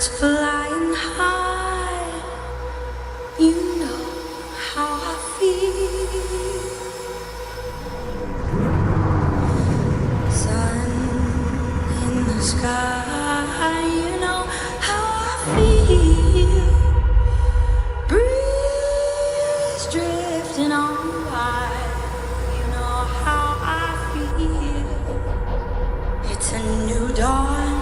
flying high, you know how I feel. Sun in the sky, you know how I feel. Breeze drifting on by, you know how I feel. It's a new dawn.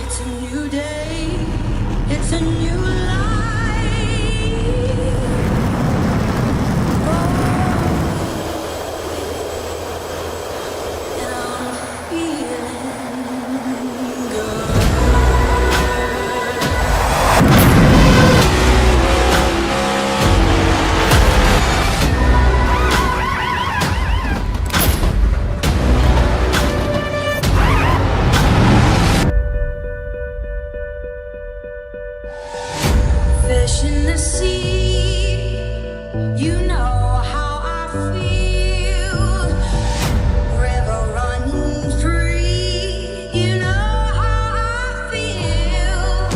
It's a new day, it's a new life. And I'm feeling good. Fish in the sea, you know how I feel. River running free, you know how I feel.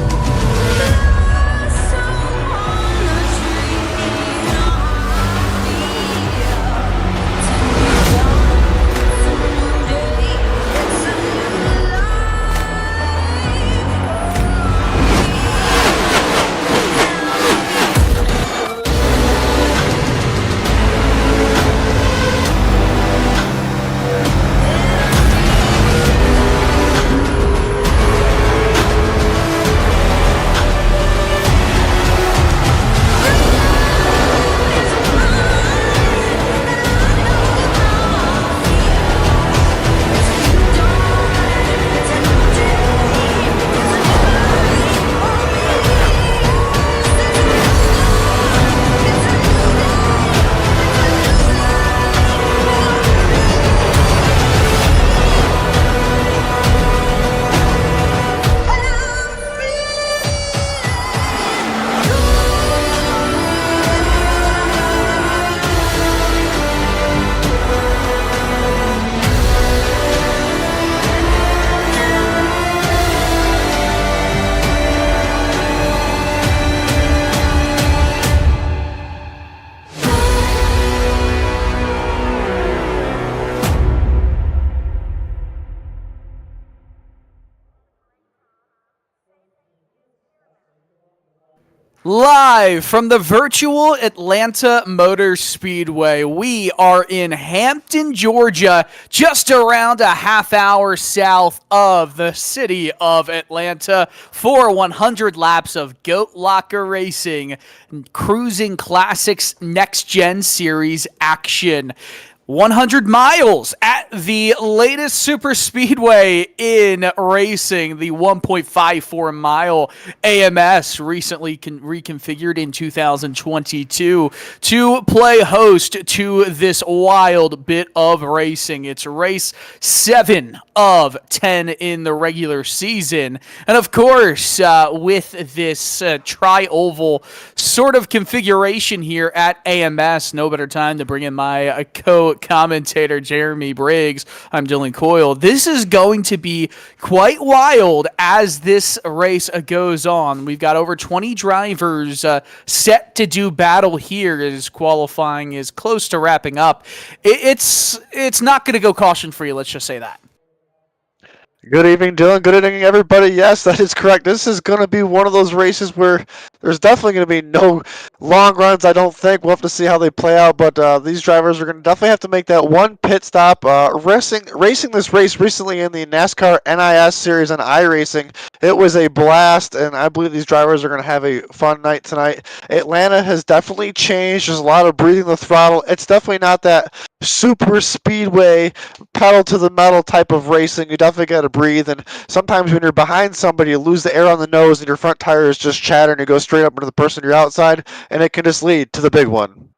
Blossom on the tree, you know how I feel. It's a new dawn, it's a new day, it's a new life. Live from the virtual Atlanta Motor Speedway, we are in Hampton, Georgia, just around a half hour south of the city of Atlanta for 100 laps of GoatLocker Racing, Cruisin Classics Next Gen Series action. 100 miles at the latest super speedway in racing, the 1.54 mile AMS, recently reconfigured in 2022 to play host to this wild bit of racing. It's race 7 of 10 in the regular season. And of course, with this tri-oval sort of configuration here at AMS, no better time to bring in my co-commentator Jeremy Briggs. I'm Dylan Coyle. This is going to be quite wild as this race goes on. We've got over 20 drivers set to do battle here as qualifying is close to wrapping up. It's not going to go caution free, let's just say that. Good evening, Dylan. Good evening, everybody. Yes, that is correct. This is going to be one of those races where there's definitely going to be no long runs, I don't think. We'll have to see how they play out, but these drivers are going to definitely have to make that one pit stop. Racing this race recently in the NASCAR NIS series on iRacing, it was a blast, and I believe these drivers are going to have a fun night tonight. Atlanta has definitely changed. There's a lot of breathing the throttle. It's definitely not that super speedway, pedal to the metal type of racing. You definitely got to breathe, and sometimes when you're behind somebody, you lose the air on the nose and your front tire is just chattering. You go straight up into the person you're outside, and it can just lead to the big one.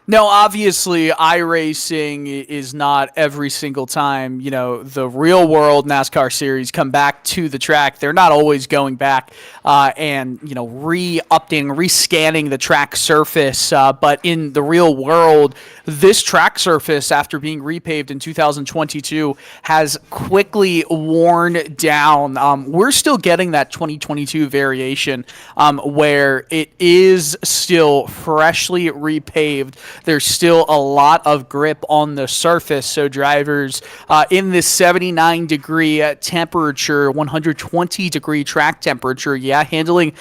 No, obviously, iRacing is not every single time, the real world NASCAR series come back to the track. They're not always going back and, re-updating, rescanning the track surface. But in the real world, this track surface, after being repaved in 2022, has quickly worn down. We're still getting that 2022 variation where it is still freshly repaved. There's still a lot of grip on the surface, so drivers in this 79 degree temperature, 120 degree track temperature, handling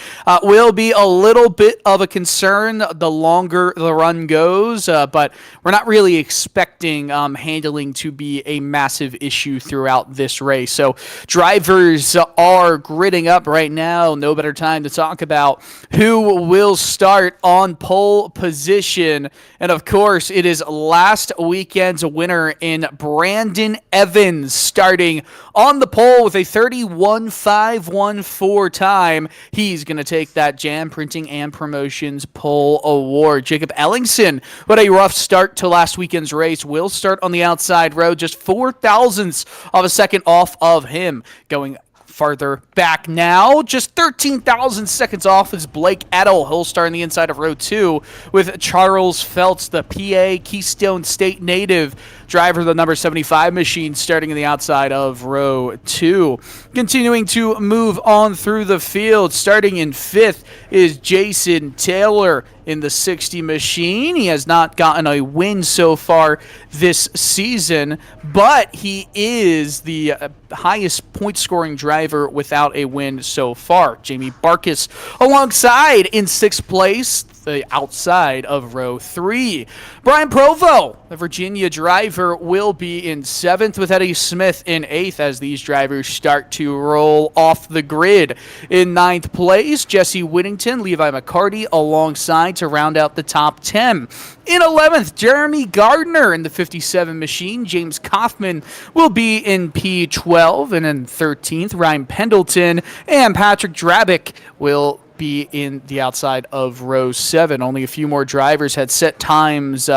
will be a little bit of a concern the longer the run goes, but we're not really expecting handling to be a massive issue throughout this race. So drivers are gridding up right now. No better time to talk about who will start on pole position. And of course, it is last weekend's winner in Brandon Evans starting on the pole with a 31.514 time. He's going to take that Jam Printing and Promotions pole award. Jacob Ellingson, what a rough start to last weekend's race, will start on the outside row, just 4 thousandths of a second off of him. Going farther back now, just 13,000 seconds off is Blake Edel. He'll start on the inside of row 2 with Charles Feltz, the PA Keystone State native driver of the number 75 machine, starting in the outside of row 2. Continuing to move on through the field, starting in 5th is Jason Taylor in the 60 machine. He has not gotten a win so far this season, but he is the highest point scoring driver without a win so far. Jamie Barkas alongside in 6th place, the outside of row 3. Brian Provo, the Virginia driver, will be in 7th with Eddie Smith in 8th as these drivers start to roll off the grid. In 9th place, Jesse Whittington, Levi McCarty alongside to round out the top 10. In 11th, Jeremy Gardner in the 57 machine. James Kaufman will be in P12. And in 13th, Ryan Pendleton and Patrick Drabick will be in the outside of row 7. Only a few more drivers had set times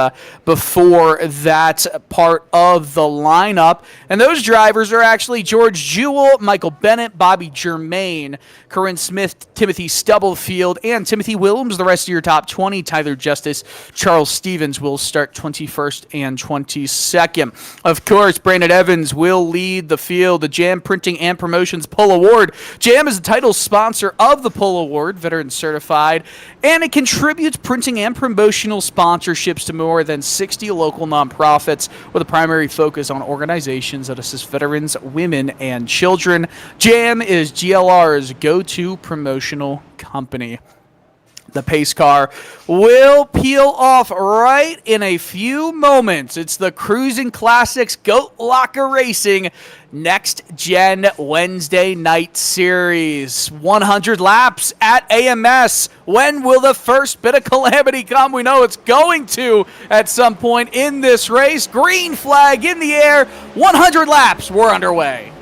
before that part of the lineup. And those drivers are actually George Jewell, Michael Bennett, Bobby Germain, Corinne Smith, Timothy Stubblefield, and Timothy Williams. The rest of your top 20, Tyler Justice, Charles Stevens will start 21st and 22nd. Of course, Brandon Evans will lead the field. The Jam Printing and Promotions Pull Award. Jam is the title sponsor of the Pull Award, veteran certified, and it contributes printing and promotional sponsorships to more than 60 local nonprofits with a primary focus on organizations that assist veterans, women, and children. Jam is GLR's go-to promotional company. The pace car will peel off right in a few moments. It's the Cruisin Classics GoatLocker Racing Next Gen Wednesday Night Series. 100 laps at AMS. When will the first bit of calamity come? We know it's going to at some point in this race. Green flag in the air. 100 laps. We're underway.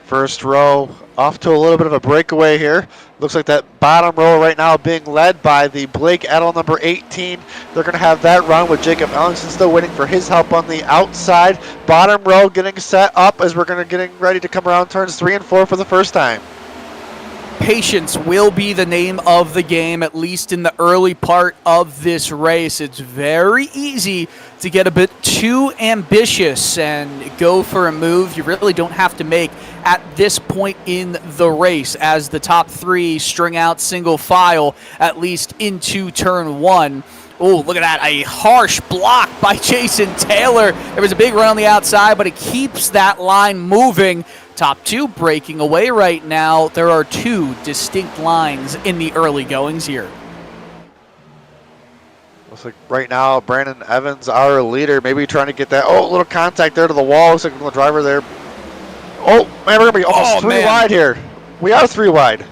First row off to a little bit of a breakaway here. Looks like that bottom row right now being led by the Blake Edel number 18. They're going to have that run with Jacob Ellingson still waiting for his help on the outside. Bottom row getting set up as we're getting ready to come around turns 3 and 4 for the first time. Patience will be the name of the game, at least in the early part of this race. It's very easy to get a bit too ambitious and go for a move you really don't have to make at this point in the race, as the top 3 string out single file, at least into turn 1. Oh, look at that. A harsh block by Jason Taylor. There was a big run on the outside, but it keeps that line moving. Top 2 breaking away right now. There are 2 distinct lines in the early goings here. Looks like right now Brandon Evans, our leader, maybe trying to get that. Oh, a little contact there to the wall. Looks like the driver there. Oh, man, we're going to be almost 3 wide here. We are 3 wide.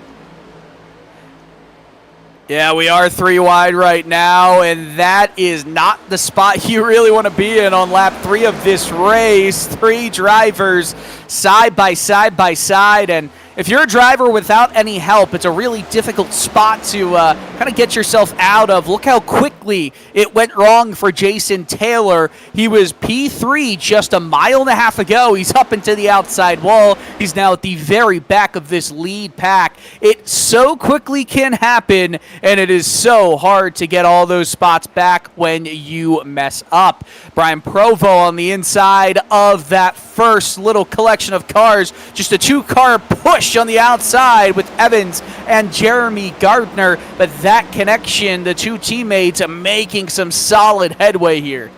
Yeah, we are 3 wide right now, and that is not the spot you really want to be in on lap 3 of this race. 3 drivers side by side by side, and if you're a driver without any help, it's a really difficult spot to kind of get yourself out of. Look how quickly it went wrong for Jason Taylor. He was P3 just a mile and a half ago. He's up into the outside wall. He's now at the very back of this lead pack. It so quickly can happen, and it is so hard to get all those spots back when you mess up. Brian Provo on the inside of that first little collection of cars. Just a 2-car push on the outside with Evans and Jeremy Gardner. But that connection, the two teammates making some solid headway here.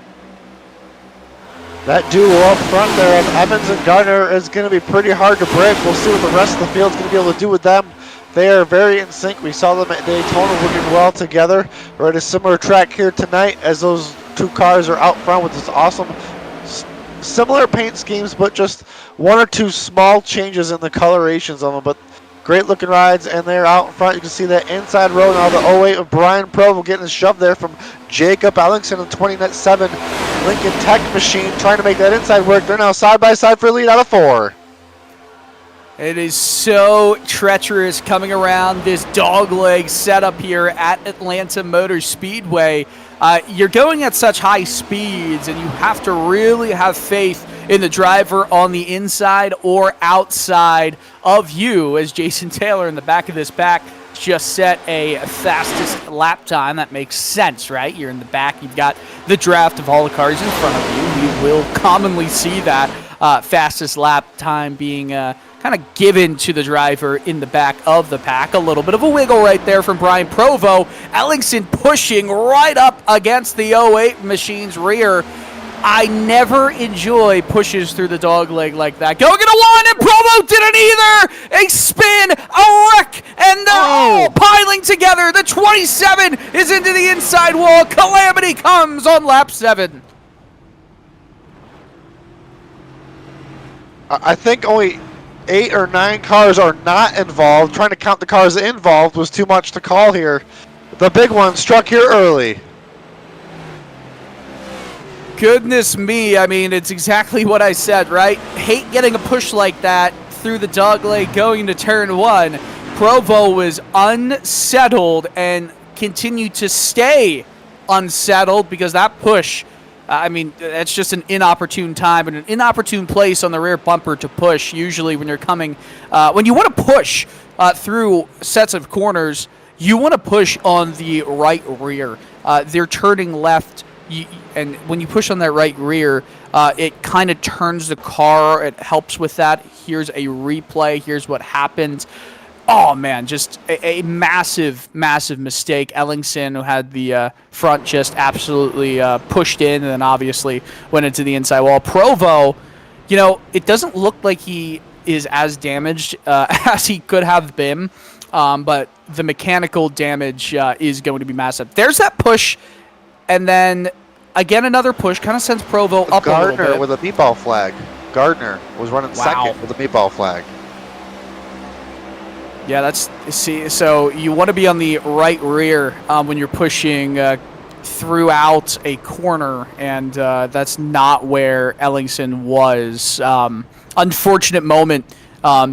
That duo up front there of Evans and Gardner is going to be pretty hard to break. We'll see what the rest of the field's going to be able to do with them. They are very in sync. We saw them at Daytona working well together. We're at a similar track here tonight as those two cars are out front with this awesome similar paint schemes, but just one or two small changes in the colorations of them. But great looking rides, and they're out in front. You can see that inside row now. The 08 of Brian Provo getting a shove there from Jacob Ellingson in 27 Lincoln Tech Machine, trying to make that inside work. They're now side by side for a lead out of 4. It is so treacherous coming around this dogleg setup here at Atlanta Motor Speedway. You're going at such high speeds, and you have to really have faith in the driver on the inside or outside of you, as Jason Taylor in the back of this pack just set a fastest lap time. That makes sense, right? You're in the back. You've got the draft of all the cars in front of you. You will commonly see that fastest lap time being kind of given to the driver in the back of the pack. A little bit of a wiggle right there from Brian Provo. Ellingson pushing right up against the 08 machine's rear. I never enjoy pushes through the dog leg like that. Going into one, and Provo didn't either! A spin, a wreck, and they're all piling together. The 27 is into the inside wall. Calamity comes on lap 7. I think only 8 or 9 cars are not involved. Trying to count the cars involved was too much to call here. The big one struck here early. Goodness me, I mean, it's exactly what I said, right? Hate getting a push like that through the dogleg going into turn 1. Provo was unsettled and continued to stay unsettled because that push, I mean, that's just an inopportune time and an inopportune place on the rear bumper to push. Usually when you're coming, when you want to push through sets of corners, you want to push on the right rear. They're turning left. And when you push on that right rear, it kind of turns the car. It helps with that. Here's a replay. Here's what happened. Oh, man, just a massive, massive mistake. Ellingson, who had the front just absolutely pushed in and then obviously went into the inside wall. Provo, you know, it doesn't look like he is as damaged as he could have been, but the mechanical damage is going to be massive. There's that push. And then, again, another push kind of sends Provo up Gardner a little bit. with a meatball flag. Gardner was running second with a meatball flag. Yeah, that's, see, so you want to be on the right rear when you're pushing throughout a corner, and that's not where Ellingson was. Unfortunate moment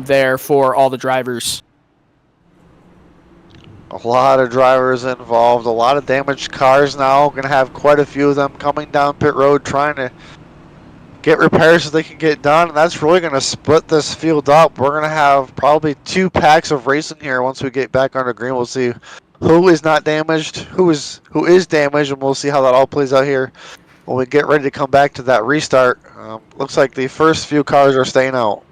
there for all the drivers. A lot of drivers involved, a lot of damaged cars now. Going to have quite a few of them coming down pit road trying to get repairs so they can get done. And that's really going to split this field up. We're going to have probably 2 packs of racing here once we get back under green. We'll see who is not damaged, who is damaged, and we'll see how that all plays out here when we get ready to come back to that restart. Looks like the first few cars are staying out.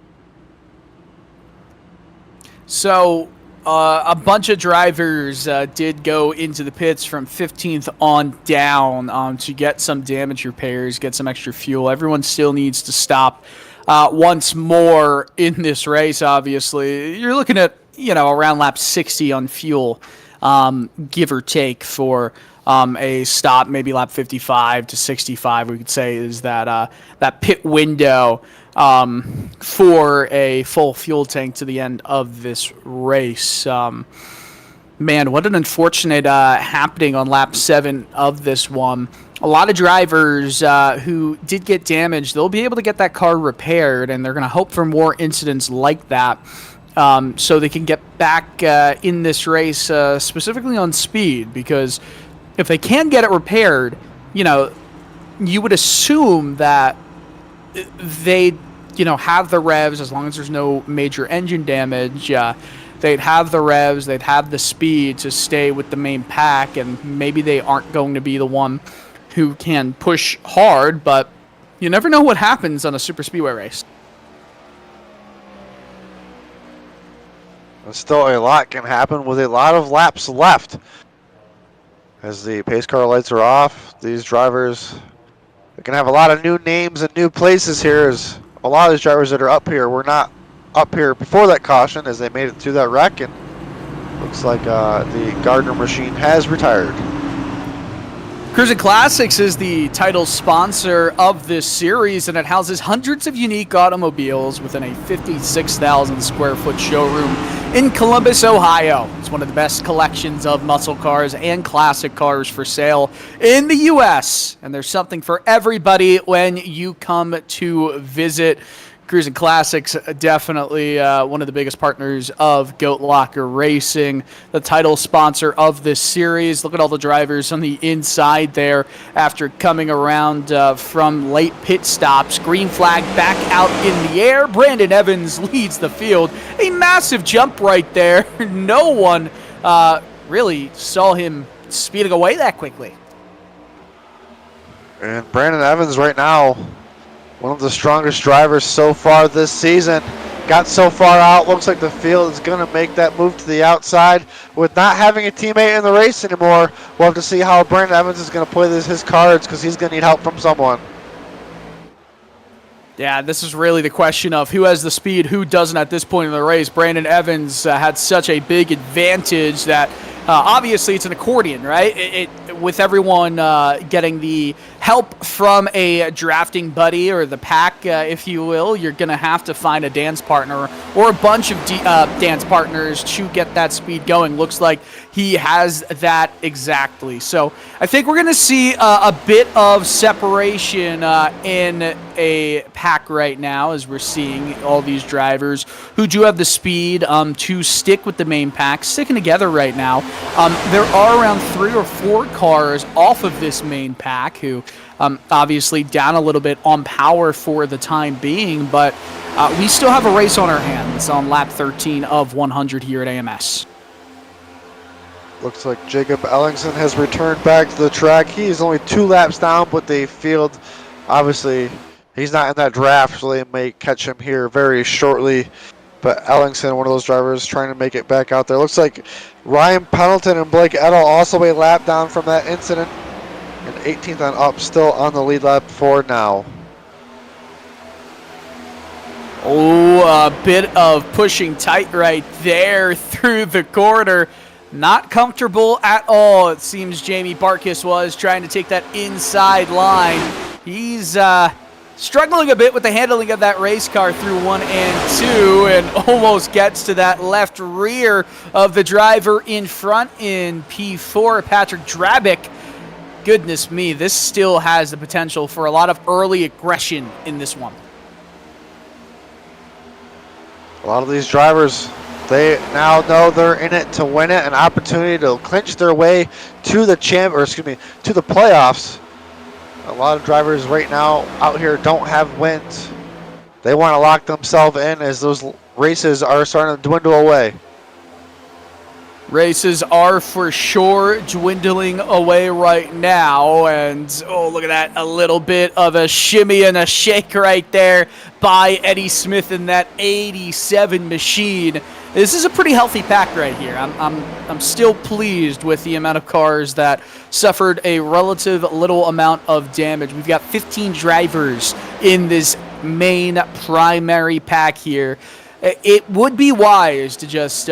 So a bunch of drivers did go into the pits from 15th on down to get some damage repairs, get some extra fuel. Everyone still needs to stop once more in this race, obviously. You're looking at, you know, around lap 60 on fuel, give or take, for a stop, maybe lap 55 to 65, we could say, is that that pit window for a full fuel tank to the end of this race. Man, what an unfortunate happening on lap 7 of this one. A lot of drivers who did get damaged, they'll be able to get that car repaired, and they're going to hope for more incidents like that so they can get back in this race, specifically on speed, because if they can get it repaired, you would assume that they have the revs as long as there's no major engine damage. They'd have the revs, they'd have the speed to stay with the main pack, and maybe they aren't going to be the one who can push hard, but you never know what happens on a super speedway race. Still, a lot can happen with a lot of laps left. As the pace car lights are off, these drivers, they can have a lot of new names and new places here, as a lot of these drivers that are up here were not up here before that caution as they made it through that wreck, and looks like the Gardner machine has retired. Cruisin Classics is the title sponsor of this series, and it houses hundreds of unique automobiles within a 56,000 square foot showroom in Columbus, Ohio. It's one of the best collections of muscle cars and classic cars for sale in the U.S., and there's something for everybody when you come to visit. Cruisin Classics, definitely one of the biggest partners of GoatLocker Racing, the title sponsor of this series. Look at all the drivers on the inside there after coming around from late pit stops. Green flag back out in the air. Brandon Evans leads the field. A massive jump right there. No one really saw him speeding away that quickly. And Brandon Evans right now, one of the strongest drivers so far this season, got so far out. Looks like the field is going to make that move to the outside. With not having a teammate in the race anymore, we'll have to see how Brandon Evans is going to play his cards, because he's going to need help from someone. Yeah, this is really the question of who has the speed, who doesn't at this point in the race. Brandon Evans had such a big advantage that obviously it's an accordion, right? With everyone getting the help from a drafting buddy or the pack, if you will, you're going to have to find a dance partner or a bunch of dance partners to get that speed going. Looks like he has that exactly. So I think we're going to see a bit of separation in a pack right now, as we're seeing all these drivers who do have the speed to stick with the main pack, sticking together right now. There are around 3 or 4 cars off of this main pack who obviously down a little bit on power for the time being, but we still have a race on our hands on lap 13 of 100 here at AMS. Looks like Jacob Ellingson has returned back to the track. He is only 2 laps down, but the field, obviously, he's not in that draft, so they may catch him here very shortly. But Ellingson, one of those drivers, trying to make it back out there. Looks like Ryan Pendleton and Blake Edel also a lap down from that incident. And 18th and up, still on the lead lap for now. Oh, a bit of pushing tight right there through the corner. Not comfortable at all, it seems Jamie Barkis was trying to take that inside line. He's struggling a bit with the handling of that race car through 1 and 2, and almost gets to that left rear of the driver in front in P4, Patrick Drabick. Goodness me, this still has the potential for a lot of early aggression in this one. A lot of these drivers, they now know they're in it to win it, an opportunity to clinch their way to the to the playoffs. A lot of drivers right now out here don't have wins. They want to lock themselves in as those races are starting to dwindle away. Races are for sure dwindling away right now, and oh, look at that, a little bit of a shimmy and a shake right there by Eddie Smith in that 87 machine. This is a pretty healthy pack right here. I'm still pleased with the amount of cars that suffered a relative little amount of damage. We've got 15 drivers in this main primary pack here. It would be wise to just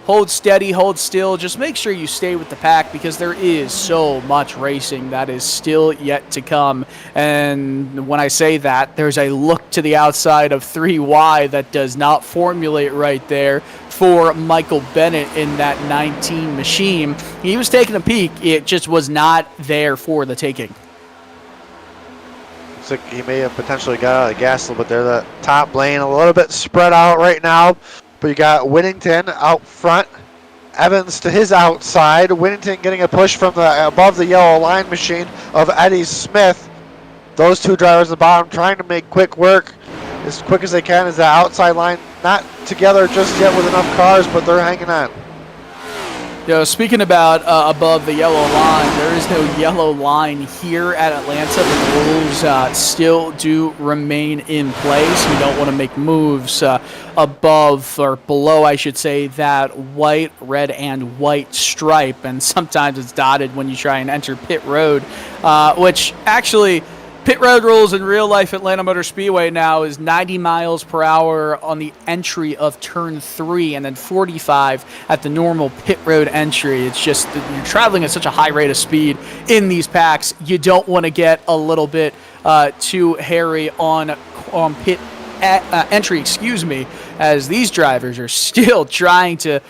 hold steady, hold still. Just make sure you stay with the pack, because there is so much racing that is still yet to come. And when I say that, there's a look to the outside of 3Y that does not formulate right there for Michael Bennett in that 19 machine. He was taking a peek. It just was not there for the taking. Looks like he may have potentially got out of the gas a little bit there. That top lane a little bit spread out right now But you got Whittington out front, Evans to his outside. Whittington getting a push from the above the yellow line machine of Eddie Smith. Those two drivers at the bottom trying to make quick work as quick as they can as the outside line not together just yet with enough cars, but they're hanging on. Speaking about above the yellow line, there is no yellow line here at Atlanta. The rules still do remain in place. You don't want to make moves above or below, I should say, that white, red, and white stripe. And sometimes it's dotted when you try and enter pit road, which actually... Pit road rules in real life Atlanta Motor Speedway now is 90 miles per hour on the entry of turn 3 and then 45 at the normal pit road entry. It's just that you're traveling at such a high rate of speed in these packs. You don't want to get a little bit too hairy on pit entry, as these drivers are still trying to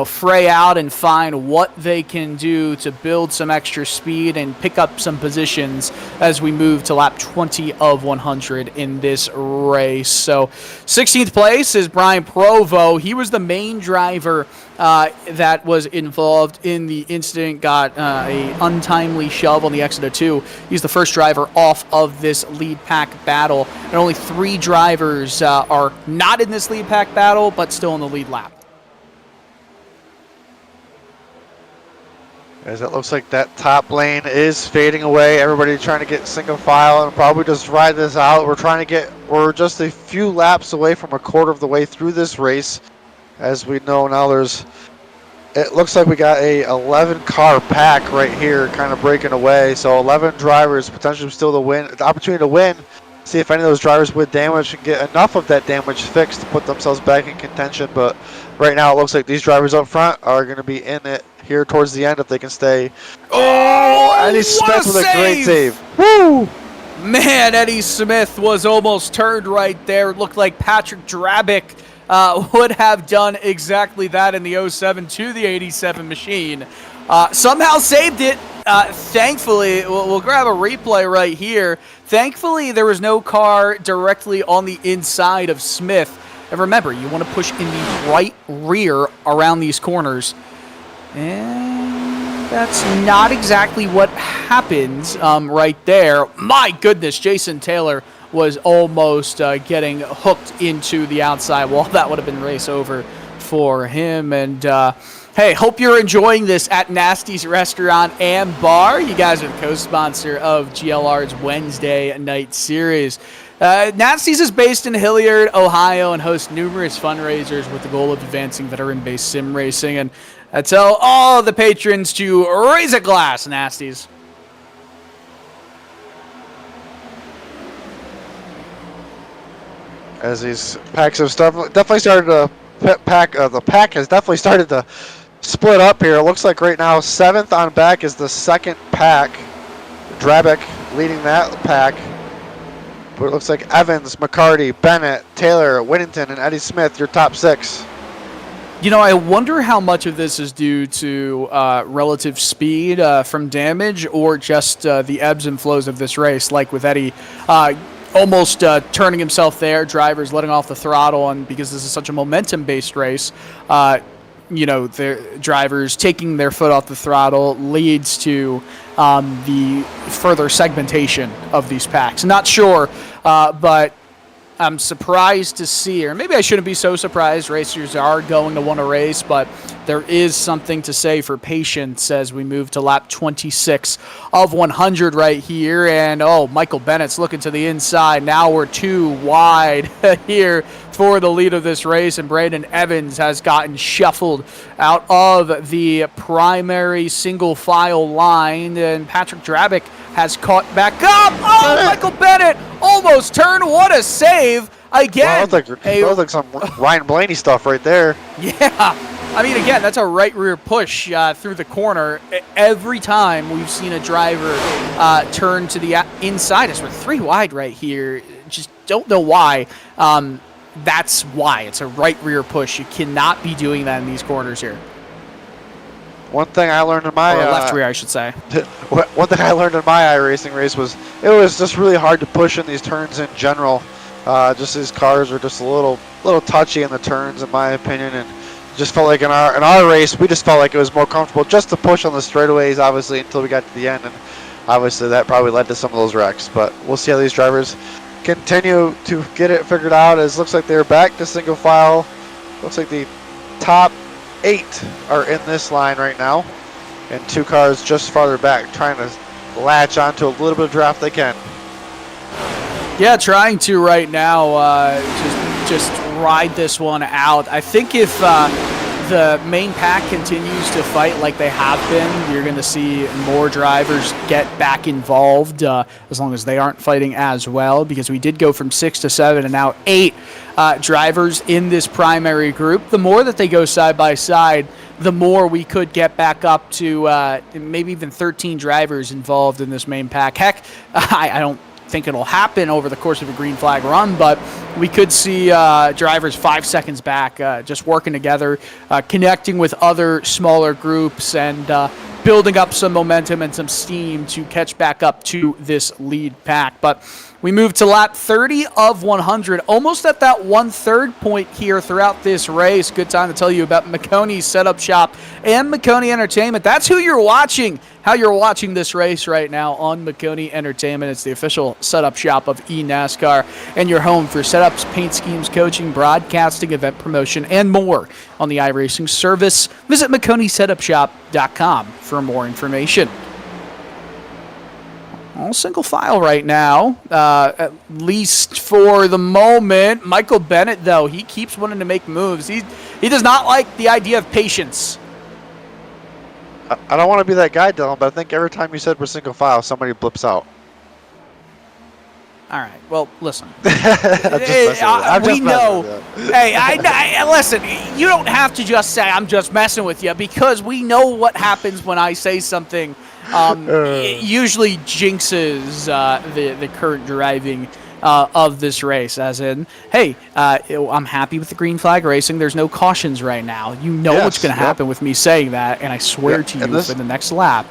fray out and find what they can do to build some extra speed and pick up some positions as we move to lap 20 of 100 in this race. So 16th place is Brian Provo. He was the main driver that was involved in the incident, got a untimely shove on the exit of 2. He's the first driver off of this lead pack battle, and only 3 drivers are not in this lead pack battle but still in the lead lap. As it looks like that top lane is fading away. Everybody trying to get single file and probably just ride this out. We're just a few laps away from a quarter of the way through this race. As we know now, it looks like we got a 11 car pack right here kind of breaking away. So 11 drivers potentially still the opportunity to win. See if any of those drivers with damage can get enough of that damage fixed to put themselves back in contention. But right now it looks like these drivers up front are going to be in it here towards the end if they can stay. Oh, Eddie Smith with a great save. Woo! Man, Eddie Smith was almost turned right there. It looked like Patrick Drabick would have done exactly that in the 07 to the 87 machine. Somehow saved it. Thankfully, we'll grab a replay right here. Thankfully, there was no car directly on the inside of Smith. And remember, you want to push in the right rear around these corners. And that's not exactly what happens right there. My goodness, Jason Taylor was almost getting hooked into the outside wall. That would have been race over for him. And hey, hope you're enjoying this at Nasty's Restaurant and Bar. You guys are the co-sponsor of GLR's Wednesday night series. Nasty's is based in Hilliard, Ohio, and hosts numerous fundraisers with the goal of advancing veteran-based sim racing. And I tell all the patrons to raise a glass, Nasties. As these packs have definitely started to the pack has definitely started to split up here. It looks like right now 7th on back is the second pack. Drabick leading that pack. But it looks like Evans, McCarty, Bennett, Taylor, Whittington, and Eddie Smith, your top 6. I wonder how much of this is due to relative speed from damage or just the ebbs and flows of this race, like with Eddie almost turning himself there, drivers letting off the throttle, and because this is such a momentum-based race, their drivers taking their foot off the throttle leads to the further segmentation of these packs. Not sure, but I'm surprised to see, or maybe I shouldn't be so surprised. Racers are going to want to race, but there is something to say for patience as we move to lap 26 of 100 right here. And, Michael Bennett's looking to the inside. Now we're 2 wide here for the lead of this race, and Braden Evans has gotten shuffled out of the primary single file line, and Patrick Drabick has caught back up. Oh, Michael Bennett almost turned. What a save again. Well, that was like some Ryan Blaney stuff right there. Yeah. I mean, again, that's a right rear push through the corner. Every time we've seen a driver turn to the inside, as we're 3 wide right here, just don't know why. That's why. It's a right rear push. You cannot be doing that in these corners here. One thing I learned in my left rear, I should say. One thing I learned in my iRacing race was it was just really hard to push in these turns in general. Just these cars are just a little touchy in the turns, in my opinion, and just felt like in our race, we just felt like it was more comfortable just to push on the straightaways, obviously, until we got to the end, and obviously that probably led to some of those wrecks. But we'll see how these drivers continue to get it figured out. As looks like they're back to single file. Looks like the top 8 are in this line right now, and 2 cars just farther back, trying to latch onto a little bit of draft they can. Yeah, trying to right now just ride this one out. I think if the main pack continues to fight like they have been, you're going to see more drivers get back involved as long as they aren't fighting as well, because we did go from 6 to 7 and now 8 drivers in this primary group. The more that they go side by side, the more we could get back up to maybe even 13 drivers involved in this main pack. Heck, I don't think it'll happen over the course of a green flag run, but we could see drivers 5 seconds back just working together, connecting with other smaller groups, and building up some momentum and some steam to catch back up to this lead pack. But we move to lap 30 of 100, almost at that 1/3 point here throughout this race. Good time to tell you about Maconi Setup Shop and Maconi Entertainment. That's who you're watching, how you're watching this race right now on Maconi Entertainment. It's the official setup shop of eNASCAR and your home for setups, paint schemes, coaching, broadcasting, event promotion, and more on the iRacing service. Visit MaconiSetupShop.com for more information. All single file right now, at least for the moment. Michael Bennett, though, he keeps wanting to make moves. He does not like the idea of patience. I don't want to be that guy, Dylan, but I think every time you said we're single file, somebody blips out. All right. Well, listen. We know. Hey, I listen. You don't have to just say I'm just messing with you, because we know what happens when I say something. It usually jinxes the current driving of this race, as in, hey, I'm happy with the green flag racing. There's no cautions right now. You know what's going to happen with me saying that, and I swear to you, for the next lap.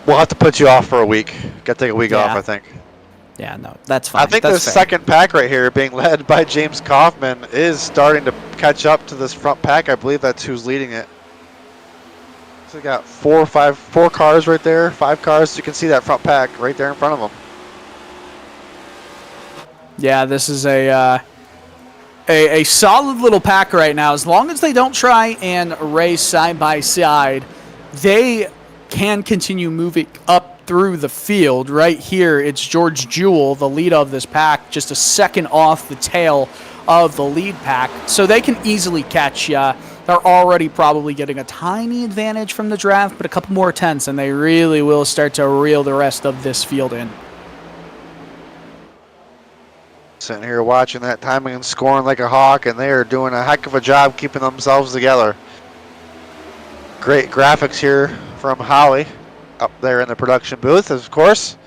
We'll have to put you off for a week. Got to take a week off, I think. Yeah, no, that's fine. I think that's the second pack right here, being led by James Kaufman, is starting to catch up to this front pack. I believe that's who's leading it. So we got 4 cars right there, 5 cars. You can see that front pack right there in front of them. Yeah, this is a solid little pack right now. As long as they don't try and race side by side, they can continue moving up through the field. Right here, it's George Jewell, the lead of this pack, just a second off the tail of the lead pack. So they can easily catch you. They're already probably getting a tiny advantage from the draft, but a couple more tenths, and they really will start to reel the rest of this field in. Sitting here watching that timing and scoring like a hawk, and they are doing a heck of a job keeping themselves together. Great graphics here from Howie up there in the production booth, of course.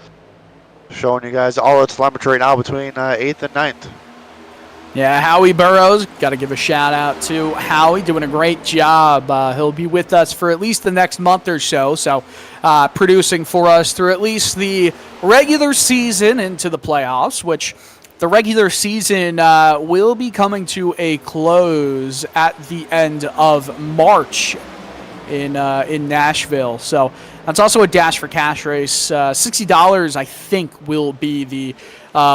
Showing you guys all the telemetry right now between 8th and 9th. Yeah, Howie Burrows, got to give a shout out to Howie, doing a great job. He'll be with us for at least the next month or so, producing for us through at least the regular season into the playoffs, which the regular season will be coming to a close at the end of March in Nashville. So that's also a Dash for Cash race. $60, I think, will be the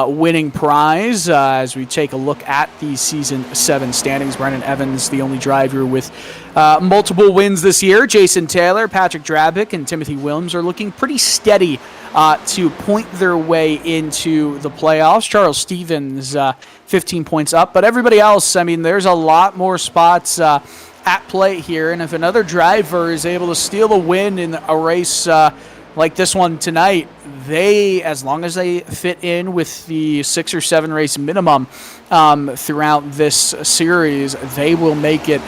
winning prize as we take a look at the Season 7 standings. Brennan Evans, the only driver with multiple wins this year. Jason Taylor, Patrick Drabick, and Timothy Williams are looking pretty steady to point their way into the playoffs. Charles Stevens, 15 points up. But everybody else, I mean, there's a lot more spots at play here. And if another driver is able to steal a win in a race like this one tonight, they, as long as they fit in with the 6 or 7 race minimum throughout this series, they will make it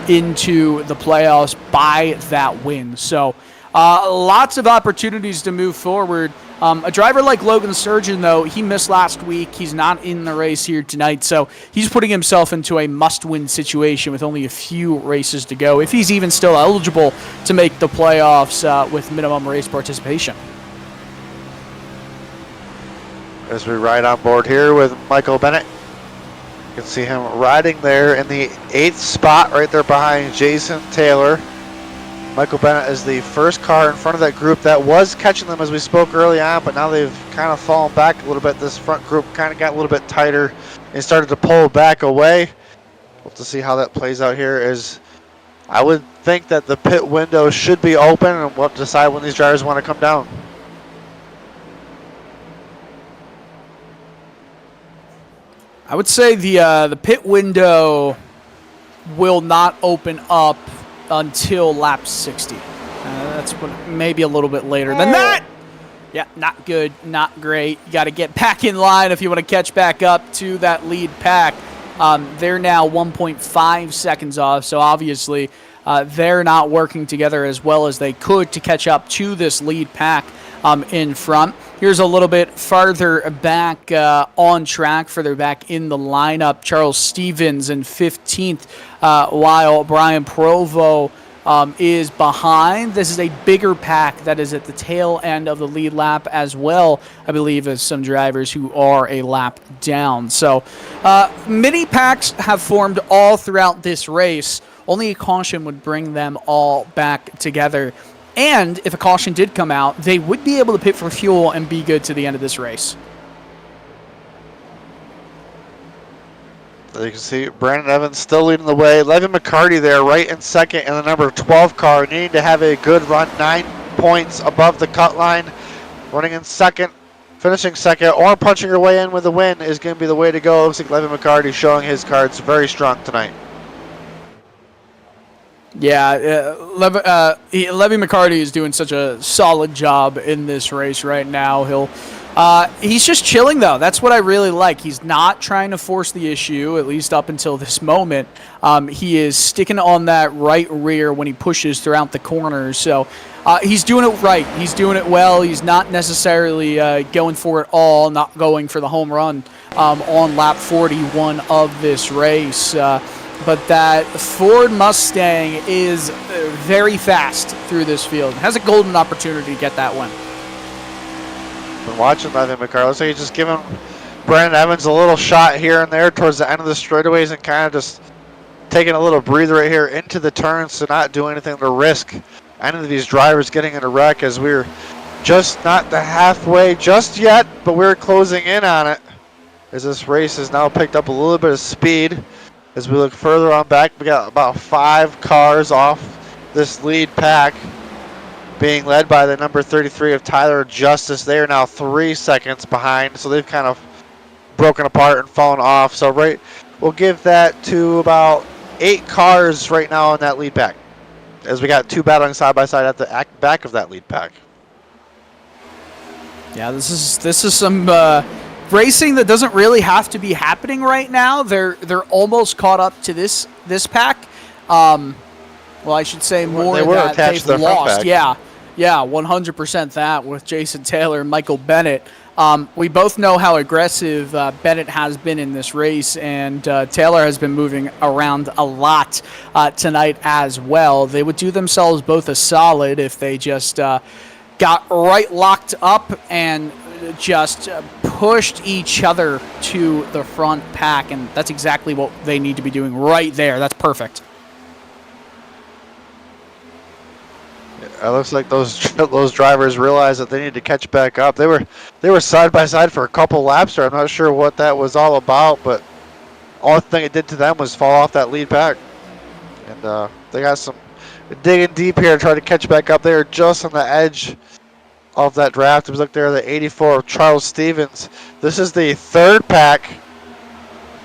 into the playoffs by that win. So lots of opportunities to move forward. A driver like Logan Surgeon, though, he missed last week. He's not in the race here tonight, so he's putting himself into a must-win situation with only a few races to go, if he's even still eligible to make the playoffs with minimum race participation. As we ride on board here with Michael Bennett. You can see him riding there in the 8th spot right there behind Jason Taylor. Michael Bennett is the first car in front of that group that was catching them as we spoke early on, but now they've kind of fallen back a little bit. This front group kind of got a little bit tighter and started to pull back away. We'll have to see how that plays out here. As I would think that the pit window should be open, and we'll have to decide when these drivers want to come down. I would say the pit window will not open up until lap 60. That's what, maybe a little bit later than that. Yeah, not good, not great. You got to get back in line if you want to catch back up to that lead pack. They're now 1.5 seconds off, so obviously they're not working together as well as they could to catch up to this lead pack in front. Here's a little bit farther back on track, further back in the lineup. Charles Stevens in 15th, while Brian Provo is behind. This is a bigger pack that is at the tail end of the lead lap as well, I believe, as some drivers who are a lap down. So mini packs have formed all throughout this race. Only a caution would bring them all back together. And if a caution did come out, they would be able to pit for fuel and be good to the end of this race. You can see Brandon Evans still leading the way. Levy McCarty there right in second in the number 12 car, needing to have a good run, 9 points above the cut line. Running in second, finishing second, or punching your way in with a win is going to be the way to go. Looks like Levy McCarty showing his cards very strong tonight. Yeah, Levy McCarty is doing such a solid job in this race right now. He's just chilling, though. That's what I really like. He's not trying to force the issue, at least up until this moment. He is sticking on that right rear when he pushes throughout the corners. So he's doing it right. He's doing it well. He's not necessarily going for it all, not going for the home run on lap 41 of this race. But that Ford Mustang is very fast through this field. Has a golden opportunity to get that one. Been watching Levy McCarty. Looks like he's just giving Brandon Evans a little shot here and there towards the end of the straightaways and kind of just taking a little breather right here into the turns to not do anything to risk any of these drivers getting in a wreck, as we're just not the halfway just yet, but we're closing in on it as this race has now picked up a little bit of speed. As we look further on back, we got about 5 cars off this lead pack, being led by the number 33 of Tyler Justice. They are now 3 seconds behind, so they've kind of broken apart and fallen off. So we'll give that to about 8 cars right now in that lead pack, as we got 2 battling side by side at the back of that lead pack. Yeah, this is some racing that doesn't really have to be happening right now. They're almost caught up to this pack. Well, I should say more they were that attached to they've their front lost. pack. Yeah, 100% that with Jason Taylor and Michael Bennett. We both know how aggressive Bennett has been in this race, and Taylor has been moving around a lot tonight as well. They would do themselves both a solid if they just got right locked up and just pushed each other to the front pack, and that's exactly what they need to be doing right there. That's perfect. It looks like those drivers realized that they need to catch back up. They were side by side for a couple laps there. I'm not sure what that was all about, but all thing it did to them was fall off that lead pack. And they got some digging deep here to try to catch back up. They are just on the edge of that draft. It was like there, the 84 of Charles Stevens. This is the 3rd pack.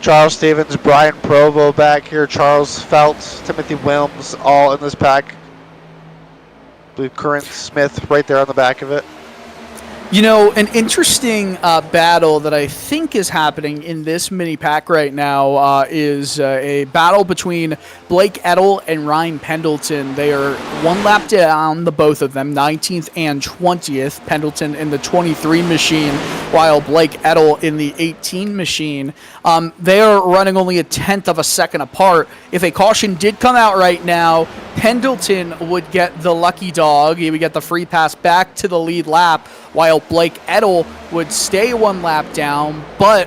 Charles Stevens, Brian Provo back here, Charles Feltz, Timothy Wilms, all in this pack. Blue Current Smith right there on the back of it. You know, an interesting battle that I think is happening in this mini pack right now is a battle between Blake Edel and Ryan Pendleton. They are 1 lap down, the both of them, 19th and 20th. Pendleton in the 23 machine, while Blake Edel in the 18 machine. They are running only a 1/10 of a second apart. If a caution did come out right now, Pendleton would get the lucky dog. He would get the free pass back to the lead lap, while Blake Edel would stay one lap down,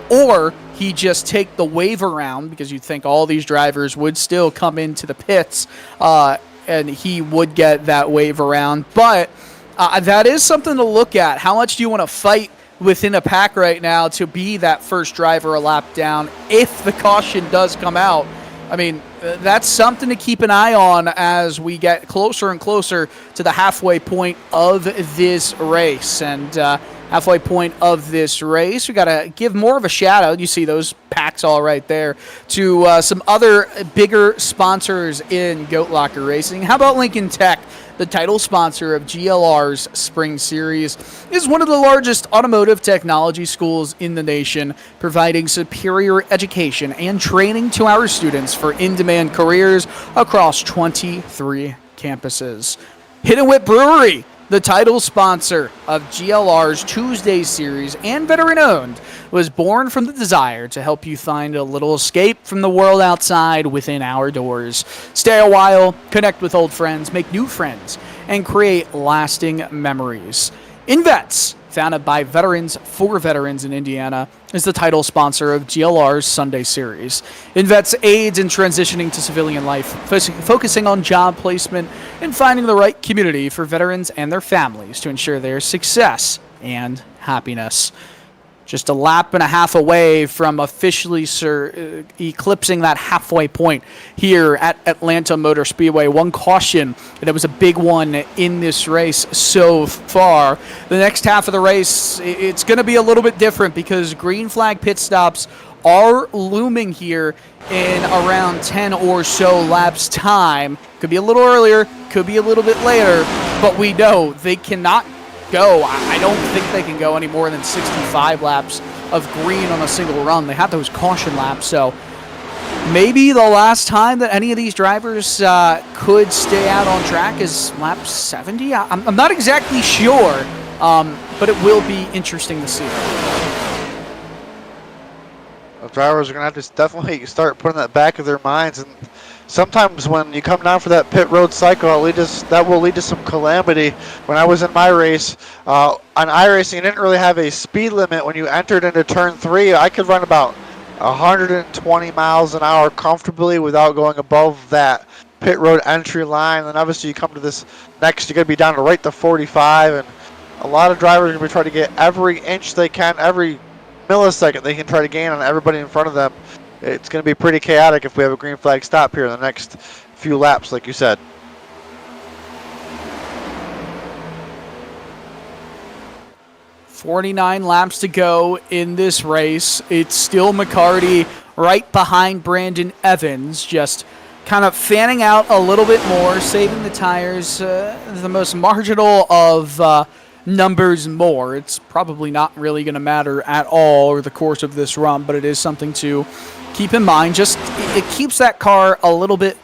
or he just take the wave around, because you'd think all these drivers would still come into the pits, and he would get that wave around. But that is something to look at. How much do you want to fight within a pack right now to be that first driver a lap down if the caution does come out? I mean, that's something to keep an eye on as we get closer and closer to the halfway point of this race. And halfway point of this race, we got to give more of a shout out. You see those packs all right there to some other bigger sponsors in GoatLocker Racing. How about Lincoln Tech? The title sponsor of GLR's Spring Series, is one of the largest automotive technology schools in the nation, providing superior education and training to our students for in-demand careers across 23 campuses. Hidden Whip Brewery, the title sponsor of GLR's Tuesday Series and veteran-owned, was born from the desire to help you find a little escape from the world outside within our doors. Stay a while, connect with old friends, make new friends, and create lasting memories. InVets, founded by veterans for veterans in Indiana, is the title sponsor of GLR's Sunday Series. InVets aids in transitioning to civilian life, focusing on job placement and finding the right community for veterans and their families to ensure their success and happiness. Just a lap and a half away from officially eclipsing that halfway point here at Atlanta Motor Speedway. One caution, and it was a big one in this race so far. The next half of the race, it's going to be a little bit different because green flag pit stops are looming here in around 10 or so laps time. Could be a little earlier, could be a little bit later, but we know they cannot go. I don't think they can go any more than 65 laps of green on a single run. They have those caution laps, so maybe the last time that any of these drivers could stay out on track is lap 70. I'm not exactly sure, but it will be interesting to see. The drivers are going to have to definitely start putting that back of their minds, and sometimes when you come down for that pit road cycle, that will lead to some calamity. When I was in my race, on iRacing, you didn't really have a speed limit. When you entered into turn 3, I could run about 120 miles an hour comfortably without going above that pit road entry line. And obviously you come to this next, you're going to be down to right to 45, and a lot of drivers are going to try to get every inch they can, every millisecond they can try to gain on everybody in front of them. It's going to be pretty chaotic if we have a green flag stop here in the next few laps, like you said. "49 laps to go in this race. It's still McCarty right behind Brandon Evans, just kind of fanning out a little bit more, saving the tires, the most marginal of numbers more. It's probably not really going to matter at all over the course of this run, but it is something to keep in mind. Just it keeps that car a little bit,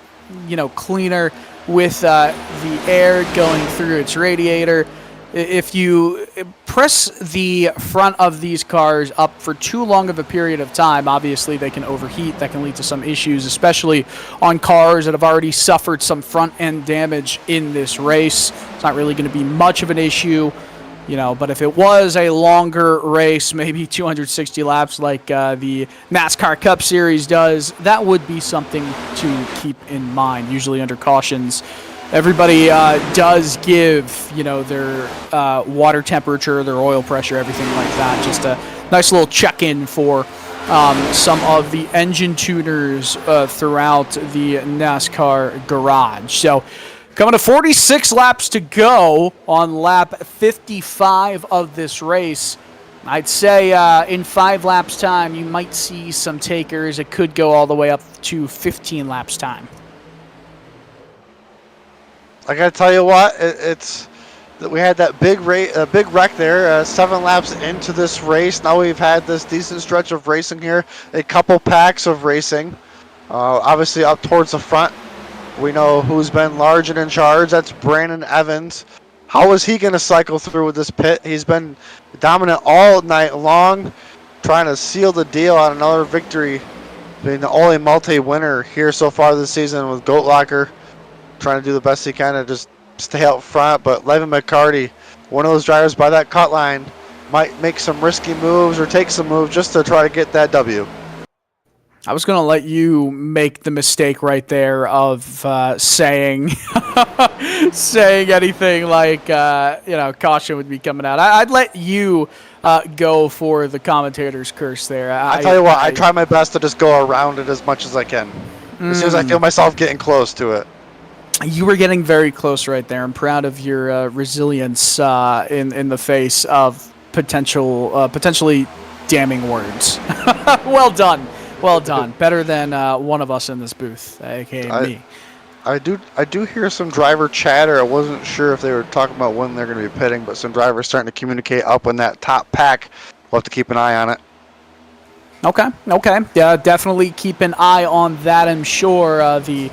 cleaner with the air going through its radiator. If you press the front of these cars up for too long of a period of time, obviously they can overheat. That can lead to some issues, especially on cars that have already suffered some front end damage in this race. It's not really going to be much of an issue, but if it was a longer race, maybe 260 laps like the NASCAR Cup Series does, that would be something to keep in mind. Usually under cautions, everybody does give, their water temperature, their oil pressure, everything like that. Just a nice little check-in for some of the engine tuners throughout the NASCAR garage. So coming to 46 laps to go on lap 55 of this race. I'd say in 5 laps time, you might see some takers. It could go all the way up to 15 laps time. I gotta tell you what, we had that big wreck there, 7 laps into this race. Now we've had this decent stretch of racing here, a couple packs of racing. Obviously up towards the front, we know who's been large and in charge. That's Brandon Evans. How is he gonna cycle through with this pit? He's been dominant all night long, trying to seal the deal on another victory, being the only multi-winner here so far this season with GoatLocker. trying to do the best he can to just stay out front. But Levin McCarty, one of those drivers by that cut line, might make some risky moves or take some moves just to try to get that W. I was going to let you make the mistake right there of saying saying anything like, caution would be coming out. I'd let you go for the commentator's curse there. I tell you what, I try my best to just go around it as much as I can. As soon as I feel myself getting close to it. You were getting very close right there. I'm proud of your resilience in the face of potentially damning words. Well done. Well done. Better than one of us in this booth, aka me. I do hear some driver chatter. I wasn't sure if they were talking about when they're going to be pitting, but some drivers starting to communicate up in that top pack. We'll have to keep an eye on it. Okay. Yeah, definitely keep an eye on that. I'm sure the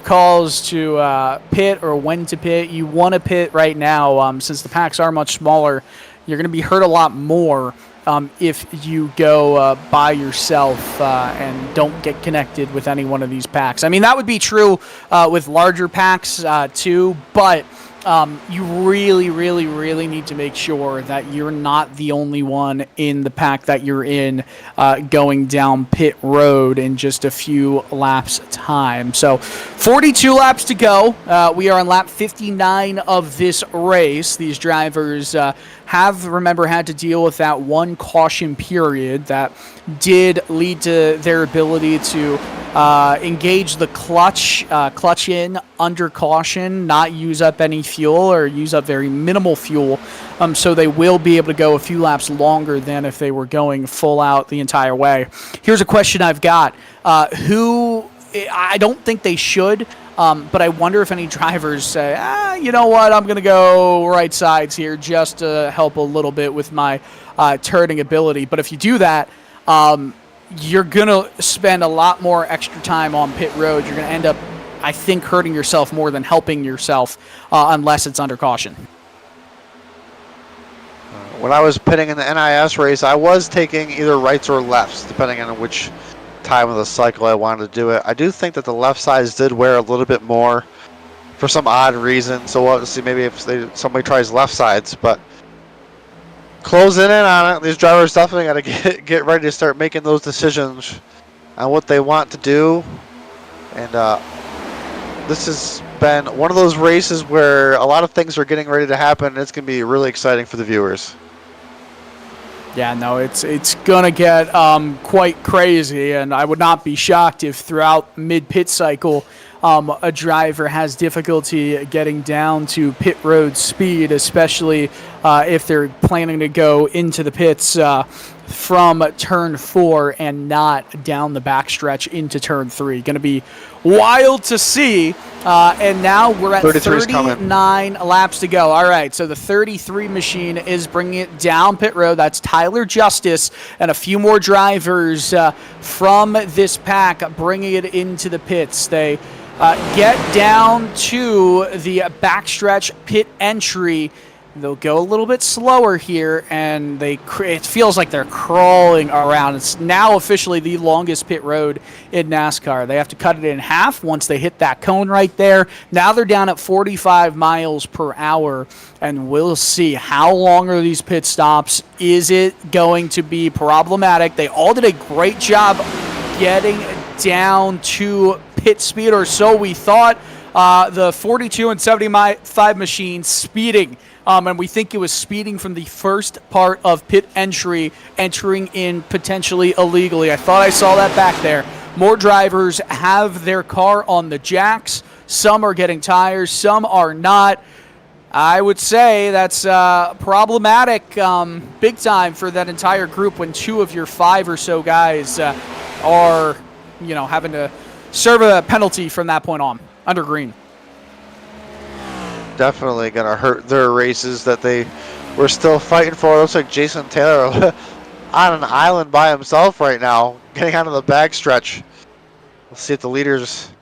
calls to pit or when to pit. You want to pit right now since the packs are much smaller. You're going to be hurt a lot more if you go by yourself and don't get connected with any one of these packs. I mean, that would be true with larger packs too, but you really need to make sure that you're not the only one in the pack that you're in going down pit road in just a few laps time. So 42 laps to go. We are on lap 59 of this race. These drivers have had to deal with that one caution period that did lead to their ability to engage the clutch in under caution, not use up any fuel or use up very minimal fuel. So they will be able to go a few laps longer than if they were going full out the entire way. Here's a question I've got. I don't think they should, but I wonder if any drivers say, you know what, I'm going to go right sides here just to help a little bit with my turning ability. But if you do that, you're going to spend a lot more extra time on pit road. You're going to end up, I think, hurting yourself more than helping yourself unless it's under caution. When I was pitting in the NIS race, I was taking either rights or lefts, depending on which time of the cycle I wanted to do it. I do think that the left sides did wear a little bit more for some odd reason, so we'll have to see maybe if somebody tries left sides, but closing in on it, these drivers definitely got to get ready to start making those decisions on what they want to do. And this has been one of those races where a lot of things are getting ready to happen, and it's going to be really exciting for the viewers. Yeah, no, it's going to get quite crazy, and I would not be shocked if throughout mid-pit cycle a driver has difficulty getting down to pit road speed, especially if they're planning to go into the pits from turn 4 and not down the backstretch into turn 3. Going to be wild to see. And now we're at 39 laps to go. All right, so the 33 machine is bringing it down pit road. That's Tyler Justice and a few more drivers from this pack bringing it into the pits. They get down to the backstretch pit entry. They'll go a little bit slower here, and it feels like they're crawling around. It's now officially the longest pit road in NASCAR. They have to cut it in half once they hit that cone right there. Now they're down at 45 miles per hour, and we'll see how long are these pit stops. Is it going to be problematic? They all did a great job getting down to pit speed, or so we thought. The 42 and 75 machine speeding. And we think it was speeding from the first part of pit entry, entering in potentially illegally. I thought I saw that back there. More drivers have their car on the jacks. Some are getting tires, some are not. I would say that's problematic big time for that entire group when 2 of your 5 or so guys are, having to serve a penalty from that point on under green. Definitely going to hurt their races that they were still fighting for. It looks like Jason Taylor on an island by himself right now, getting onto the backstretch. We'll see if the leaders,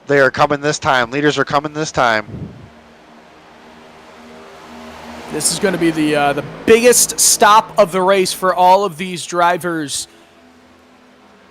they are coming this time. Leaders are coming this time. This is going to be the biggest stop of the race for all of these drivers.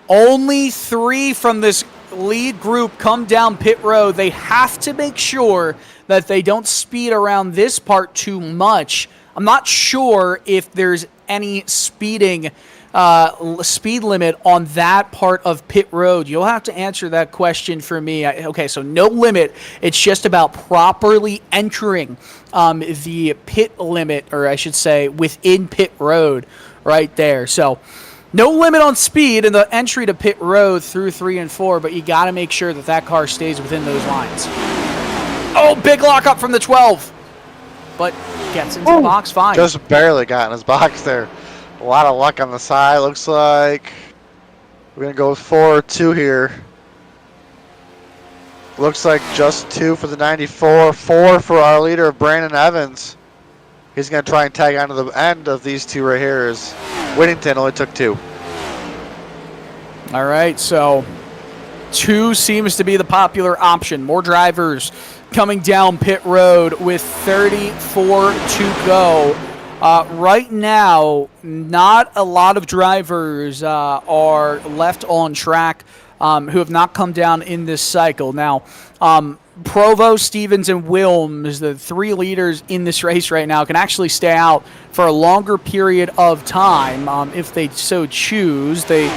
Only 3 from this lead group come down pit road, they have to make sure that they don't speed around this part too much. I'm not sure if there's any speed limit on that part of pit road. You'll have to answer that question for me. Okay, so no limit. It's just about properly entering the pit limit, or I should say within pit road right there. So no limit on speed in the entry to pit road through 3 and 4, but you got to make sure that that car stays within those lines. Oh, big lockup from the 12. But gets into the box fine. Just barely got in his box there. A lot of luck on the side. Looks like we're going to go with 4-2 here. Looks like just 2 for the 94. 4 for our leader, Brandon Evans. He's going to try and tag onto the end of these two right here. As Whittington only took 2. All right, so 2 seems to be the popular option. More drivers coming down pit road with 34 to go. Right now, not a lot of drivers are left on track who have not come down in this cycle. Now, Provo, Stevens, and Wilms, the 3 leaders in this race right now, can actually stay out for a longer period of time if they so choose. They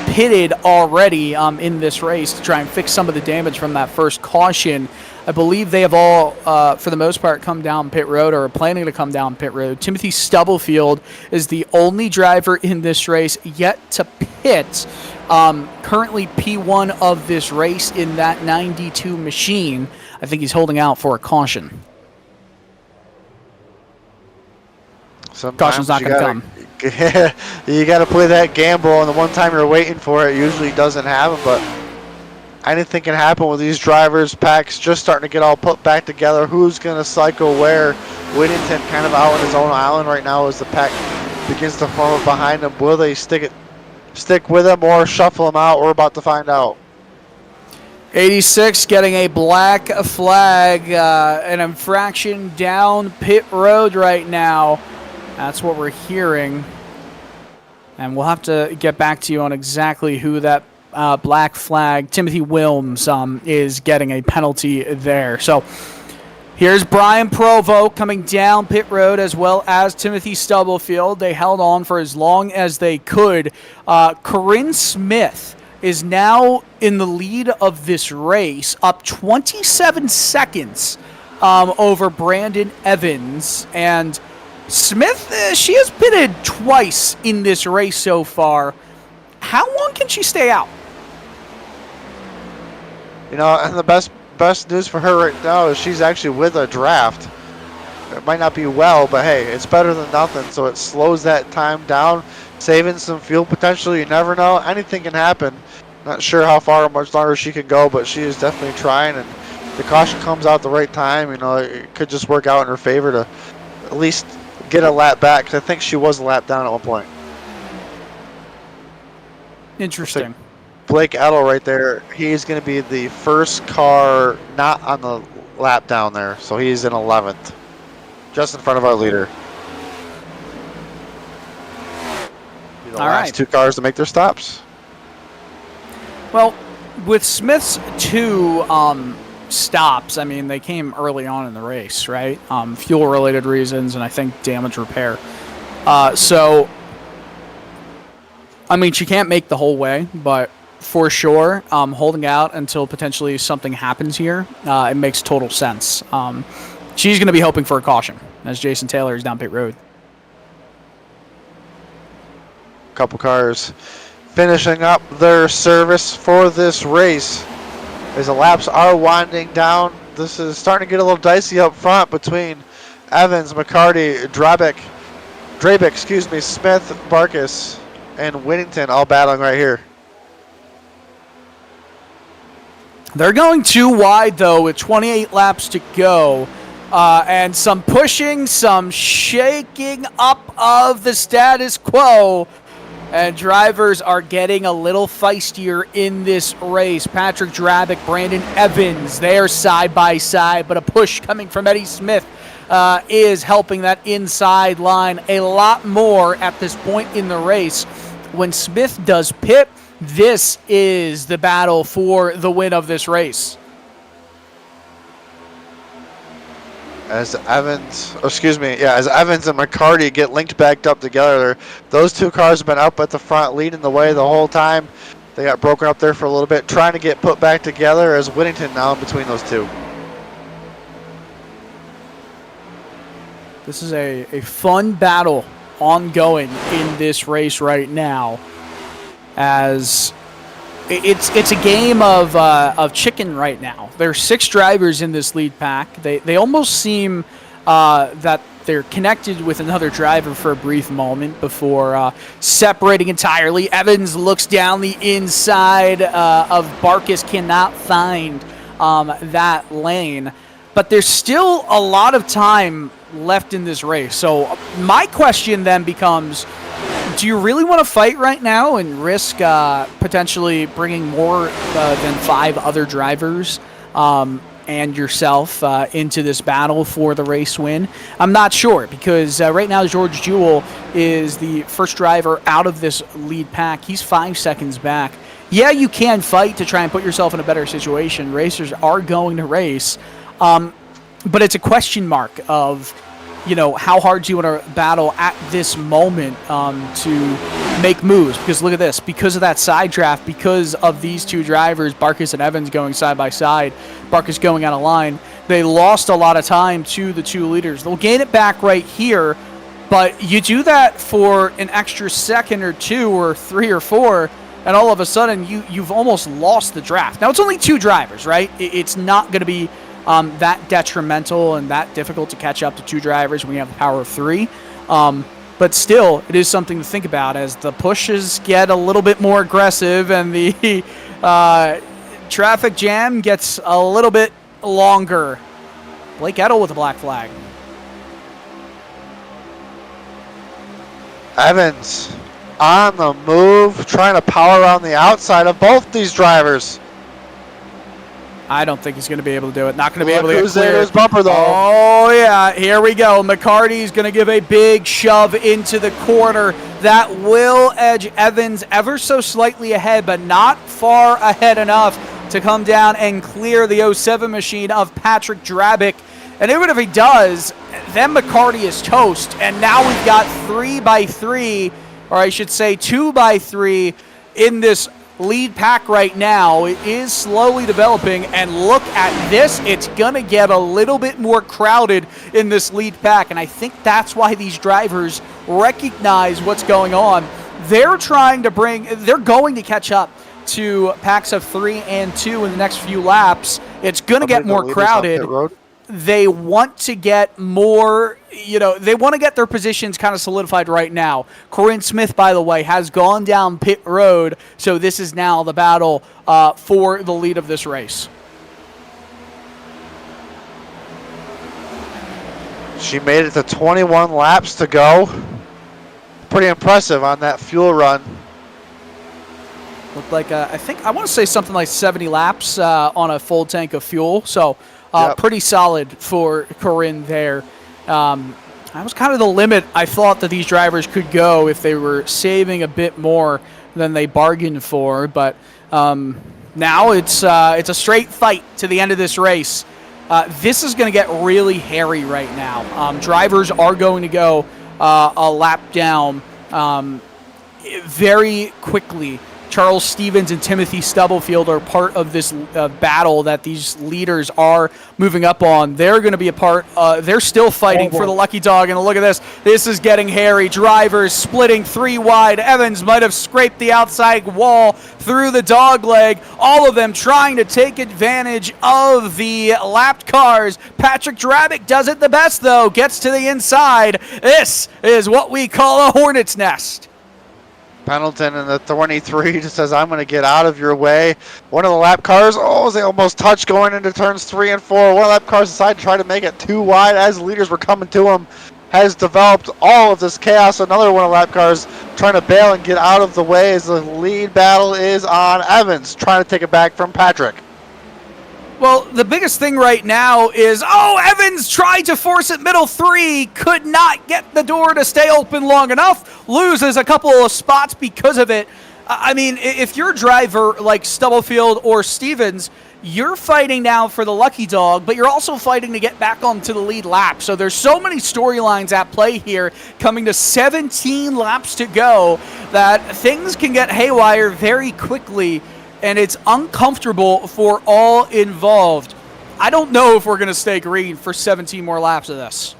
pitted already in this race to try and fix some of the damage from that first caution. I believe they have all, for the most part, come down pit road or are planning to come down pit road. Timothy Stubblefield is the only driver in this race yet to pit. Currently P1 of this race in that 92 machine. I think he's holding out for a caution. Sometimes Caution's not going to come. You got to play that gamble, and the one time you're waiting for it usually doesn't happen, but anything can happen with these drivers. Packs just starting to get all put back together. Who's going to cycle where? Whittington kind of out on his own island right now as the pack begins to form up behind him. Will they stick with him or shuffle him out? We're about to find out. 86 getting a black flag, an infraction down pit road right now. That's what we're hearing. And we'll have to get back to you on exactly who that black flag. Timothy Wilms is getting a penalty there. So here's Brian Provo coming down pit road, as well as Timothy Stubblefield. They held on for as long as they could. Corinne Smith is now in the lead of this race, up 27 seconds over Brandon Evans. And Smith, she has pitted twice in this race so far. How long can she stay out? You know, and the best news for her right now is she's actually with a draft. It might not be well, but hey, it's better than nothing. So it slows that time down, saving some fuel potentially. You never know. Anything can happen. Not sure how far or much longer she can go, but she is definitely trying. And the caution comes out the right time. You know, it could just work out in her favor to at least get a lap back. Because I think she was a lap down at one point. Interesting. Blake Edel right there, he's going to be the first car not on the lap down there. So he's in 11th, just in front of our leader. Be the last 2 cars to make their stops. Well, with Smith's 2 stops, I mean, they came early on in the race, right? Fuel-related reasons and I think damage repair. So, I mean, she can't make the whole way, but for sure, holding out until potentially something happens here, it makes total sense. She's going to be hoping for a caution as Jason Taylor is down pit road. Couple cars finishing up their service for this race as the laps are winding down. This is starting to get a little dicey up front between Evans, McCarty, Drabick, Smith, Barkus, and Whittington all battling right here. They're going too wide, though, with 28 laps to go. And some pushing, some shaking up of the status quo. And drivers are getting a little feistier in this race. Patrick Drabick, Brandon Evans, they're side by side, but a push coming from Eddie Smith is helping that inside line a lot more at this point in the race. When Smith does pit, this is the battle for the win of this race. As Evans and McCarty get linked back up together, those two cars have been up at the front leading the way the whole time. They got broken up there for a little bit, trying to get put back together as Whittington now in between those two. This is a fun battle ongoing in this race right now, as it's a game of chicken right now. There are 6 drivers in this lead pack. They almost seem that they're connected with another driver for a brief moment before separating entirely. Evans looks down the inside of Barkas, cannot find that lane. But there's still a lot of time left in this race. So my question then becomes, do you really want to fight right now and risk potentially bringing more than 5 other drivers and yourself into this battle for the race win? I'm not sure, because right now George Jewell is the first driver out of this lead pack. He's 5 seconds back. Yeah, you can fight to try and put yourself in a better situation. Racers are going to race. But it's a question mark of, how hard do you want to battle at this moment to make moves? Because look at this. Because of that side draft, because of these 2 drivers, Barkas and Evans going side by side, Barkas going out of line, they lost a lot of time to the 2 leaders. They'll gain it back right here, but you do that for an extra second or 2 or 3 or 4, and all of a sudden you've almost lost the draft. Now, it's only 2 drivers, right? It's not going to be that detrimental and that difficult to catch up to 2 drivers when you have the power of 3. But still, it is something to think about as the pushes get a little bit more aggressive and the traffic jam gets a little bit longer. Blake Edel with a black flag. Evans on the move, trying to power around the outside of both these drivers. I don't think he's going to be able to do it. Not going to be able to Who's get clear. there? His bumper, though. Oh, yeah. Here we go. McCarty's going to give a big shove into the corner. That will edge Evans ever so slightly ahead, but not far ahead enough to come down and clear the 07 machine of Patrick Drabick. And even if he does, then McCarty is toast. And now we've got 3x3, or I should say 2x3 in this lead pack right now. It is slowly developing, and look at this. It's going to get a little bit more crowded in this lead pack, and I think that's why these drivers recognize what's going on. They're going to catch up to packs of 3 and 2 in the next few laps. It's going to get more crowded. They want to get more, they want to get their positions kind of solidified right now. Corinne Smith, by the way, has gone down pit road, so this is now the battle for the lead of this race. She made it to 21 laps to go. Pretty impressive on that fuel run. Looked like, I want to say something like 70 laps on a full tank of fuel, so pretty solid for Corinne there. That was kind of the limit I thought that these drivers could go if they were saving a bit more than they bargained for. But now it's a straight fight to the end of this race. This is going to get really hairy right now. Drivers are going to go a lap down very quickly. Charles Stevens and Timothy Stubblefield are part of this battle that these leaders are moving up on. They're going to be a part. They're still fighting for the lucky dog. And look at this. This is getting hairy. Drivers splitting 3 wide. Evans might have scraped the outside wall through the dog leg. All of them trying to take advantage of the lapped cars. Patrick Drabick does it the best, though. Gets to the inside. This is what we call a hornet's nest. Pendleton in the 23 just says, I'm going to get out of your way. One of the lap cars, they almost touched going into turns 3 and 4. One of the lap cars decided to try to make it too wide as the leaders were coming to him. Has developed all of this chaos. Another one of the lap cars trying to bail and get out of the way as the lead battle is on Evans, trying to take it back from Patrick. Well, the biggest thing right now is, Evans tried to force it middle 3, could not get the door to stay open long enough, loses a couple of spots because of it. I mean, if you're a driver like Stubblefield or Stevens, you're fighting now for the lucky dog, but you're also fighting to get back onto the lead lap. So there's so many storylines at play here, coming to 17 laps to go, that things can get haywire very quickly, and it's uncomfortable for all involved. I don't know if we're going to stay green for 17 more laps of this.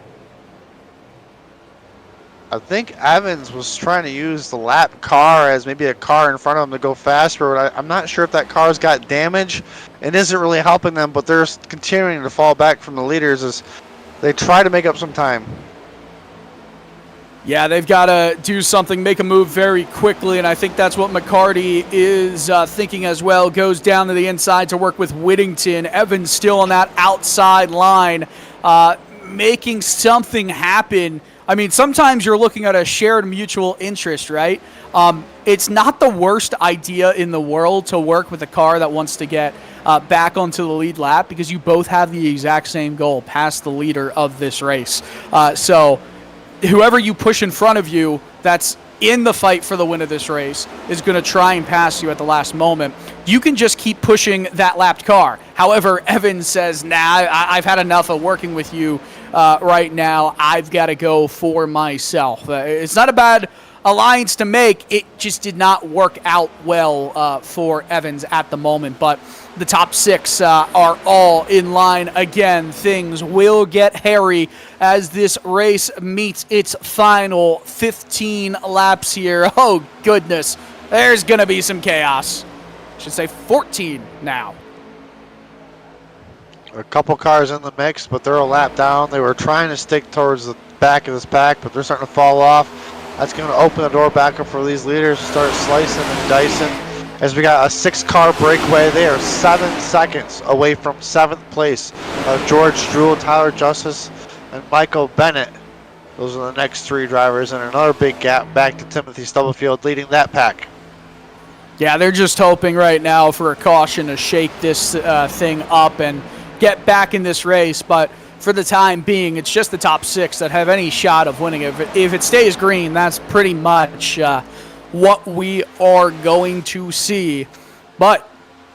I think Evans was trying to use the lap car as maybe a car in front of him to go faster, but I'm not sure if that car's got damage and isn't really helping them, but they're continuing to fall back from the leaders as they try to make up some time. Yeah, they've got to do something, make a move very quickly, and I think that's what McCarty is thinking as well. Goes down to the inside to work with Whittington. Evans still on that outside line, making something happen. I mean, sometimes you're looking at a shared mutual interest, right? It's not the worst idea in the world to work with a car that wants to get back onto the lead lap, because you both have the exact same goal, pass the leader of this race. So whoever you push in front of you that's in the fight for the win of this race is going to try and pass you at the last moment. You can just keep pushing that lapped car. However, Evans says, nah, I've had enough of working with you right now. I've got to go for myself. It's not a bad alliance to make. It just did not work out well for Evans at the moment. But the top six are all in line again. Things will get hairy as this race meets its final 15 laps here. Oh, goodness. There's going to be some chaos. I should say 14 now. A couple cars in the mix, but they're a lap down. They were trying to stick towards the back of this pack, but they're starting to fall off. That's going to open the door back up for these leaders to start slicing and dicing. As we got a 6-car breakaway, they are 7 seconds away from 7th place. George Druhl, Tyler Justice, and Michael Bennett. Those are the next 3 drivers, and another big gap back to Timothy Stubblefield leading that pack. Yeah, they're just hoping right now for a caution to shake this thing up and get back in this race. But for the time being, it's just the top 6 that have any shot of winning. If it stays green, that's pretty much what we are going to see. But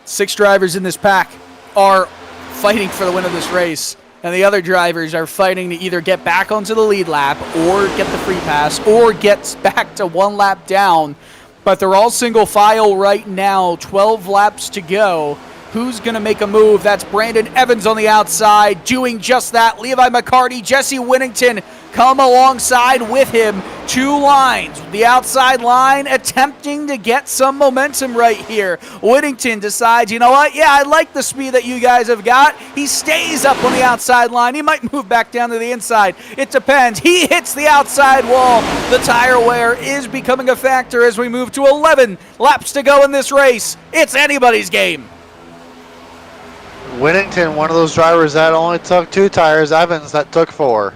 6 drivers in this pack are fighting for the win of this race, and the other drivers are fighting to either get back onto the lead lap or get the free pass or get back to 1 lap down. But they're all single file right now, 12 laps to go. Who's going to make a move? That's Brandon Evans on the outside doing just that. Levi McCarty, Jesse Whittington come alongside with him. 2 lines. The outside line attempting to get some momentum right here. Whittington decides, you know what? Yeah, I like the speed that you guys have got. He stays up on the outside line. He might move back down to the inside. It depends. He hits the outside wall. The tire wear is becoming a factor as we move to 11 laps to go in this race. It's anybody's game. Whittington, one of those drivers that only took 2 tires. Evans, that took 4.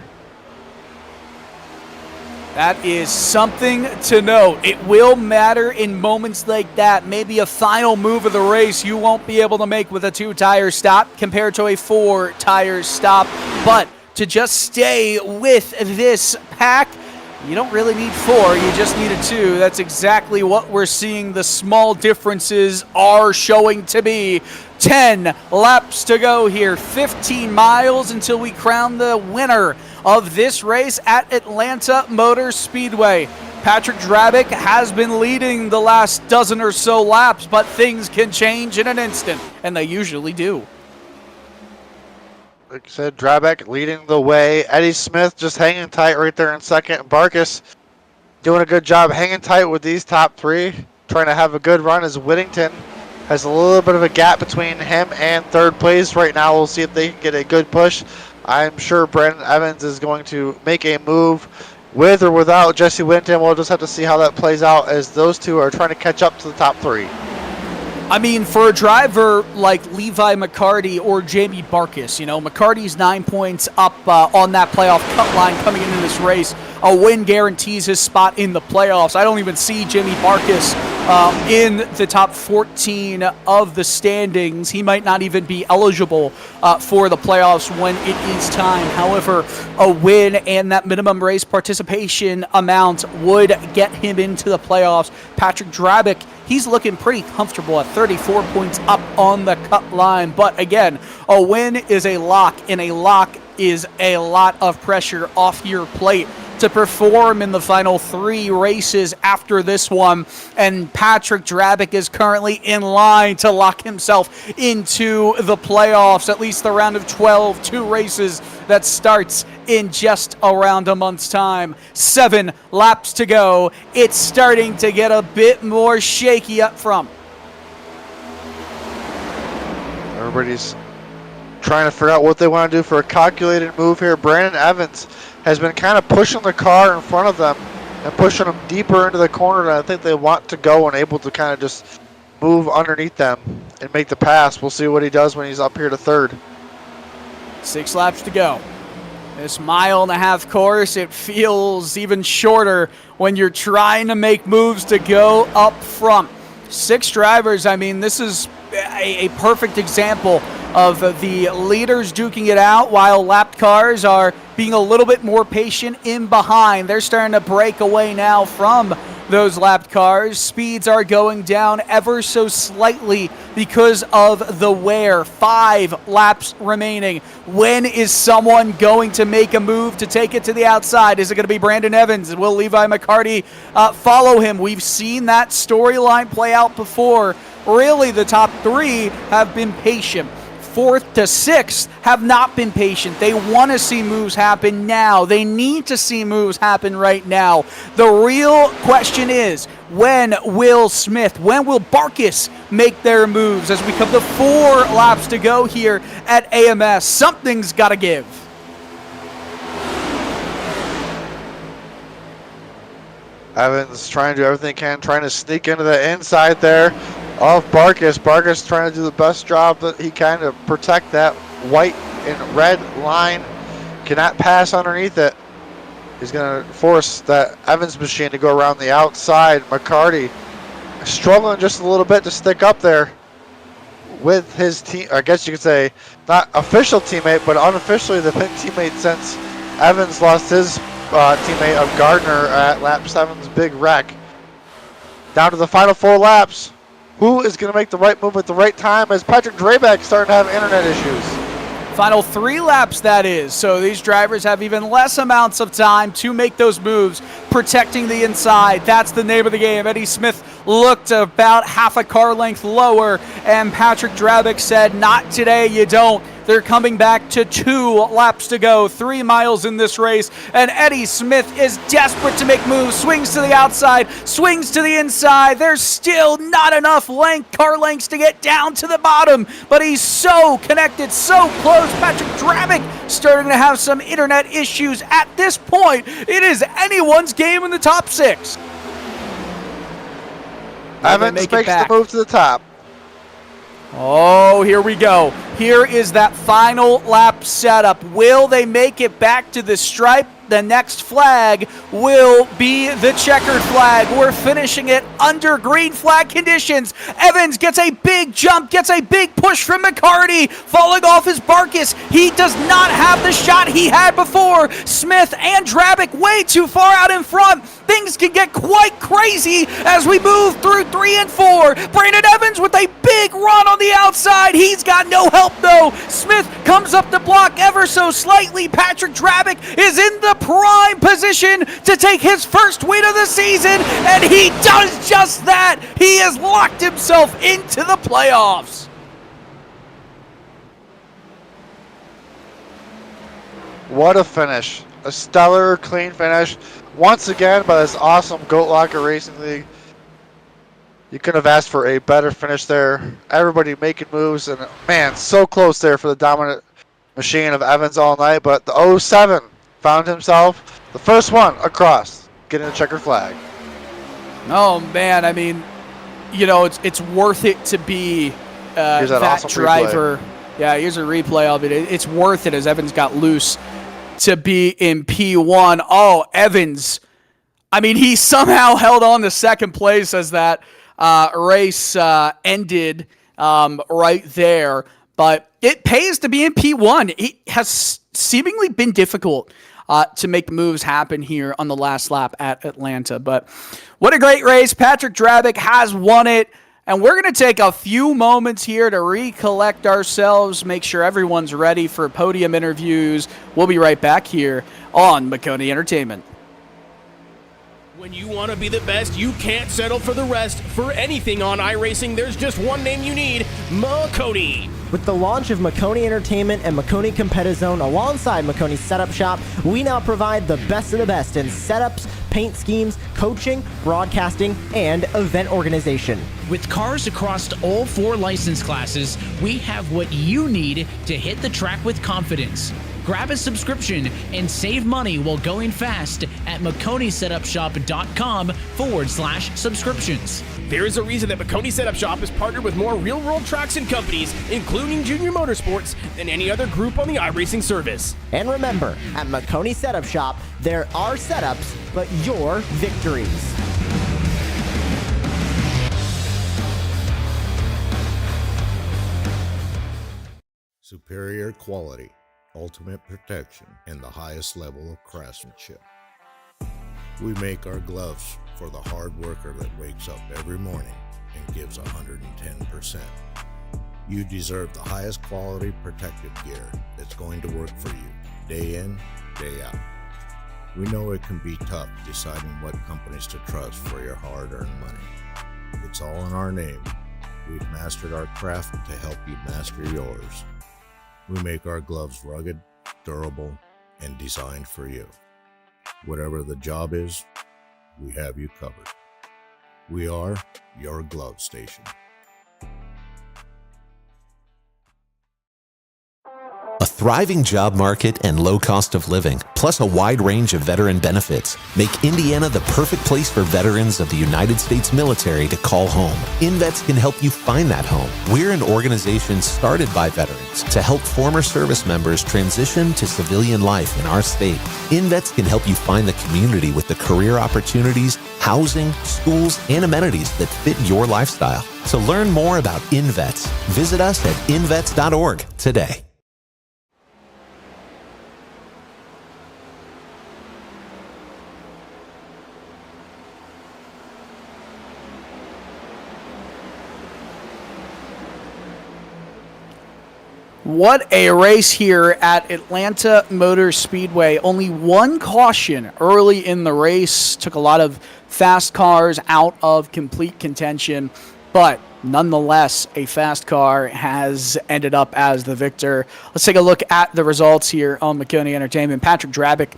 That is something to note. It will matter in moments like that. Maybe a final move of the race you won't be able to make with a 2-tire stop compared to a 4-tire stop. But to just stay with this pack, you don't really need 4, you just need a 2. That's exactly what we're seeing. The small differences are showing to be. 10 laps to go here, 15 miles until we crown the winner of this race at Atlanta Motor Speedway. Patrick Drabick has been leading the last dozen or so laps, but things can change in an instant, and they usually do. Like I said, Drabick leading the way. Eddie Smith just hanging tight right there in second. Barkus doing a good job hanging tight with these top 3. Trying to have a good run as Whittington has a little bit of a gap between him and 3rd place right now. We'll see if they can get a good push. I'm sure Brandon Evans is going to make a move with or without Jesse Whittington. We'll just have to see how that plays out as those 2 are trying to catch up to the top 3. I mean, for a driver like Levi McCarty or Jamie Barkus, you know, McCarty's 9 points up on that playoff cut line coming into this race. A win guarantees his spot in the playoffs. I don't even see Jamie Barkus in the top 14 of the standings. He might not even be eligible for the playoffs when it is time. However, a win and that minimum race participation amount would get him into the playoffs. Patrick Drabick, he's looking pretty comfortable at 34 points up on the cut line. But again, a win is a lock, and a lock is a lot of pressure off your plate to perform in the final 3 races after this one. And Patrick Drabick is currently in line to lock himself into the playoffs, at least the round of 12, 2 races that starts in just around a month's time. 7 laps to go. It's starting to get a bit more shaky up front. Everybody's trying to figure out what they want to do for a calculated move here. Brandon Evans has been kind of pushing the car in front of them and pushing them deeper into the corner than I think they want to go, and able to kind of just move underneath them and make the pass. We'll see what he does when he's up here to third. 6 laps to go. This 1.5-mile course, it feels even shorter when you're trying to make moves to go up front. 6 drivers, I mean, this is a perfect example of the leaders duking it out while lapped cars are being a little bit more patient in behind. They're starting to break away now from those lapped cars. Speeds are going down ever so slightly because of the wear. 5 laps remaining. When is someone going to make a move to take it to the outside? Is it going to be Brandon Evans? Will Levi McCarty follow him? We've seen that storyline play out before. Really, the top 3 have been patient. 4th to 6th have not been patient. They want to see moves happen now. They need to see moves happen right now. The real question is, when will Barkis make their moves as we come to 4 laps to go here at AMS? Something's got to give. Evans trying to do everything he can, trying to sneak into the inside there of Barkis. Barkis trying to do the best job that he can to protect that white and red line. Cannot pass underneath it. He's going to force that Evans machine to go around the outside. McCarty struggling just a little bit to stick up there with his team. I guess you could say not official teammate, but unofficially the pit teammate since Evans lost his teammate of Gardner at lap 7's big wreck. Down to the final 4 laps. Who is going to make the right move at the right time as Patrick Drabick starting to have internet issues? Final 3 laps, that is. So these drivers have even less amounts of time to make those moves, protecting the inside. That's the name of the game. Eddie Smith looked about half a car length lower, and Patrick Drabick said, "Not today, you don't." They're coming back to 2 laps to go, 3 miles in this race, and Eddie Smith is desperate to make moves. Swings to the outside, swings to the inside. There's still not enough car lengths to get down to the bottom, but he's so connected, so close. Patrick Drabick starting to have some internet issues at this point. It is anyone's game in the top 6. Evans makes the move to the top. Oh, here we go. Here is that final lap setup. Will they make it back to the stripe? The next flag will be the checkered flag. We're finishing it under green flag conditions. Evans gets a big jump, gets a big push from McCarty, falling off his Barkis. He does not have the shot he had before. Smith and Drabick way too far out in front. Things can get quite crazy as we move through 3 and 4. Brandon Evans with a big run on the outside. He's got no help though. Smith comes up the block ever so slightly. Patrick Drabick is in the prime position to take his first win of the season, and he does just that. He has locked himself into the playoffs. What a finish. A stellar, clean finish. Once again by this awesome GoatLocker Racing League. You couldn't have asked for a better finish there. Everybody making moves, and man, so close there for the dominant machine of Evans all night, but the 07 found himself the first one across, getting a checkered flag. Oh man, I mean, you know, it's worth it to be that awesome driver. Replay. Yeah, here's a replay of it. It's worth it as Evans got loose to be in P1. Oh, Evans. I mean, he somehow held on to second place as that race ended right there. But it pays to be in P1. It has seemingly been difficult to make moves happen here on the last lap at Atlanta. But what a great race. Patrick Drabick has won it. And we're going to take a few moments here to recollect ourselves, make sure everyone's ready for podium interviews. We'll be right back here on Maconi Entertainment. When you want to be the best, you can't settle for the rest. For anything on iRacing, there's just one name you need, Maconi. With the launch of Maconi Entertainment and Maconi Competizone alongside Maconi Setup Shop, we now provide the best of the best in setups, paint schemes, coaching, broadcasting, and event organization. With cars across all 4 license classes, we have what you need to hit the track with confidence. Grab a subscription and save money while going fast at MaconiSetupShop.com/subscriptions. There is a reason that Maconi Setup Shop is partnered with more real-world tracks and companies, including Junior Motorsports, than any other group on the iRacing service. And remember, at Maconi Setup Shop, there are setups, but your victories. Superior quality, ultimate protection, and the highest level of craftsmanship. We make our gloves for the hard worker that wakes up every morning and gives 110%. You deserve the highest quality protective gear that's going to work for you, day in, day out. We know it can be tough deciding what companies to trust for your hard-earned money. It's all in our name. We've mastered our craft to help you master yours. We make our gloves rugged, durable, and designed for you. Whatever the job is, we have you covered. We are your glove station. A thriving job market and low cost of living, plus a wide range of veteran benefits, make Indiana the perfect place for veterans of the United States military to call home. InVets can help you find that home. We're an organization started by veterans to help former service members transition to civilian life in our state. InVets can help you find the community with the career opportunities, housing, schools, and amenities that fit your lifestyle. To learn more about InVets, visit us at invets.org today. What a race here at Atlanta Motor Speedway. Only one caution early in the race. Took a lot of fast cars out of complete contention, but nonetheless, a fast car has ended up as the victor. Let's take a look at the results here on Maconi Entertainment. Patrick Drabick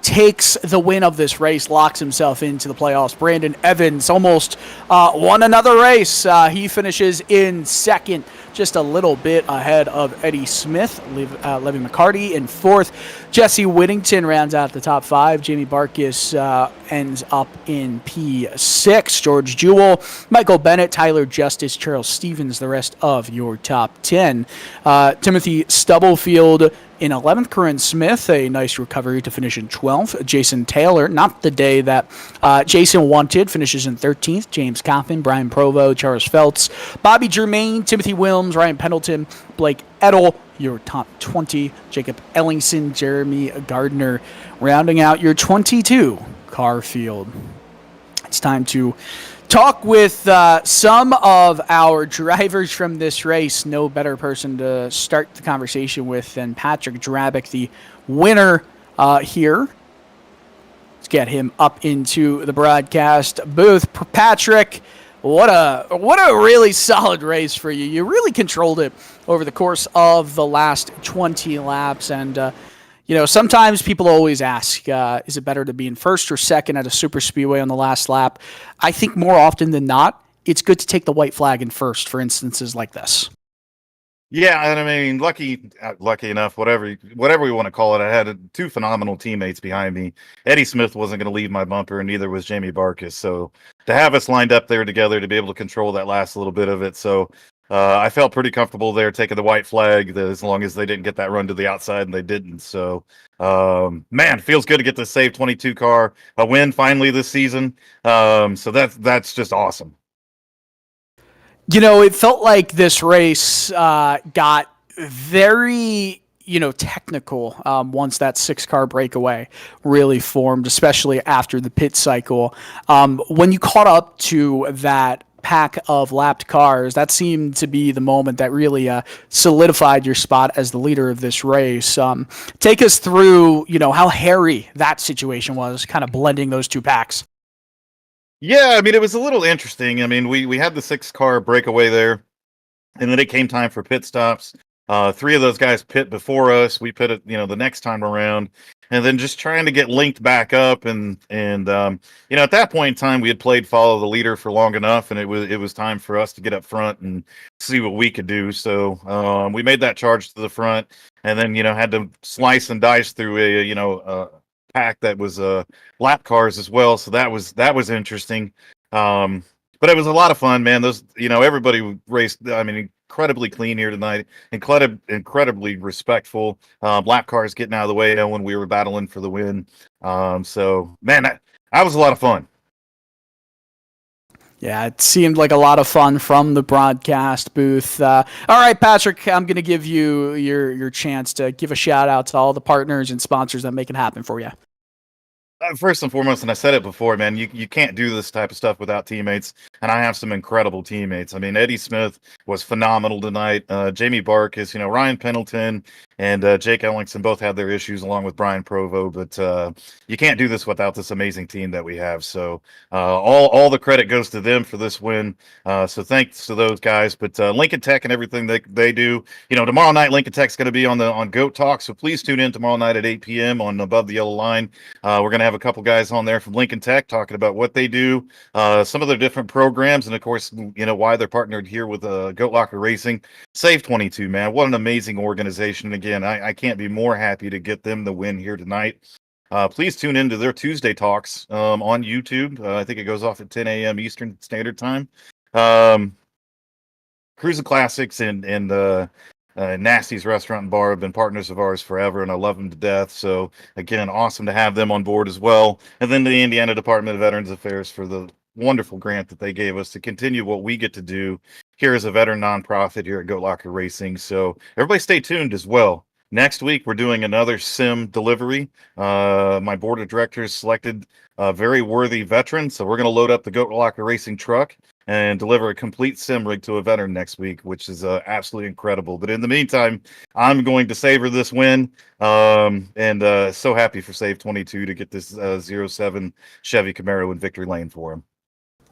takes the win of this race, locks himself into the playoffs. Brandon Evans almost won another race. He finishes in second, just a little bit ahead of Eddie Smith. Levy McCarty in fourth. Jesse Whittington rounds out the top 5. Jamie Barkis ends up in P6. George Jewell, Michael Bennett, Tyler Justice, Charles Stevens, the rest of your top 10. Timothy Stubblefield in 11th. Corinne Smith, a nice recovery to finish in 12th. Jason Taylor, not the day that Jason wanted, finishes in 13th. James Coffin, Brian Provo, Charles Feltz, Bobby Germain, Timothy Wilms, Ryan Pendleton, Blake Edel, your top 20. Jacob Ellingson, Jeremy Gardner, rounding out your 22 car field. It's time to talk with some of our drivers from this race. No better person to start the conversation with than Patrick Drabick, the winner here. Let's get him up into the broadcast booth. Patrick, what a really solid race for you. You really controlled it over the course of the last 20 laps, and sometimes people always ask, is it better to be in first or second at a super speedway on the last lap? I think more often than not, it's good to take the white flag in first for instances like this. Yeah, and I mean, lucky enough, whatever we want to call it. I had 2 phenomenal teammates behind me. Eddie Smith wasn't going to leave my bumper, and neither was Jamie Barkis. So to have us lined up there together to be able to control that last little bit of it, so I felt pretty comfortable there taking the white flag, as long as they didn't get that run to the outside, and they didn't. So, man, feels good to get the Save 22 car, a win finally this season. So that's just awesome. It felt like this race got very technical once that 6-car breakaway really formed, especially after the pit cycle. When you caught up to that pack of lapped cars, that seemed to be the moment that really solidified your spot as the leader of this race. Take us through, how hairy that situation was, kind of blending those two packs. Yeah, I mean, it was a little interesting. I mean, we had the 6-car breakaway there, and then it came time for pit stops. 3 of those guys pit before us. We pit it, the next time around, and then just trying to get linked back up. And at that point in time, we had played follow the leader for long enough, and it was time for us to get up front and see what we could do. So we made that charge to the front, and then had to slice and dice through a pack that was lap cars as well. So that was interesting. But it was a lot of fun, man. Those, everybody raced. I mean, incredibly clean here tonight. Incredibly respectful. Lap cars getting out of the way when we were battling for the win. So, man, that was a lot of fun. Yeah, it seemed like a lot of fun from the broadcast booth. All right, Patrick, I'm going to give you your chance to give a shout out to all the partners and sponsors that make it happen for you. First and foremost, and I said it before, man, you can't do this type of stuff without teammates, and I have some incredible teammates. I mean, Eddie Smith was phenomenal tonight. Jamie Barkis, Ryan Pendleton, and Jake Ellingson both had their issues along with Brian Provo, but you can't do this without this amazing team that we have. So all the credit goes to them for this win. So thanks to those guys. But Lincoln Tech and everything they do, tomorrow night Lincoln Tech's going to be on Goat Talk, so please tune in tomorrow night at 8 p.m. on Above the Yellow Line. We're going to have a couple guys on there from Lincoln Tech talking about what they do, some of their different programs, and of course, why they're partnered here with GoatLocker Racing. Save 22, man, what an amazing organization. Again, I can't be more happy to get them the win here tonight. Please tune into their Tuesday talks on YouTube. I think it goes off at 10 a.m. Eastern Standard Time. Cruisin Classics and Nasty's Restaurant and Bar have been partners of ours forever, and I love them to death. So, again, awesome to have them on board as well. And then the Indiana Department of Veterans Affairs for the wonderful grant that they gave us to continue what we get to do here as a veteran nonprofit here at GoatLocker Racing. So, everybody stay tuned as well. Next week, we're doing another sim delivery. My board of directors selected a very worthy veteran, so we're going to load up the GoatLocker Racing truck and deliver a complete sim rig to a veteran next week, which is absolutely incredible. But in the meantime, I'm going to savor this win, and so happy for Save 22 to get this 07 Chevy Camaro in victory lane for him.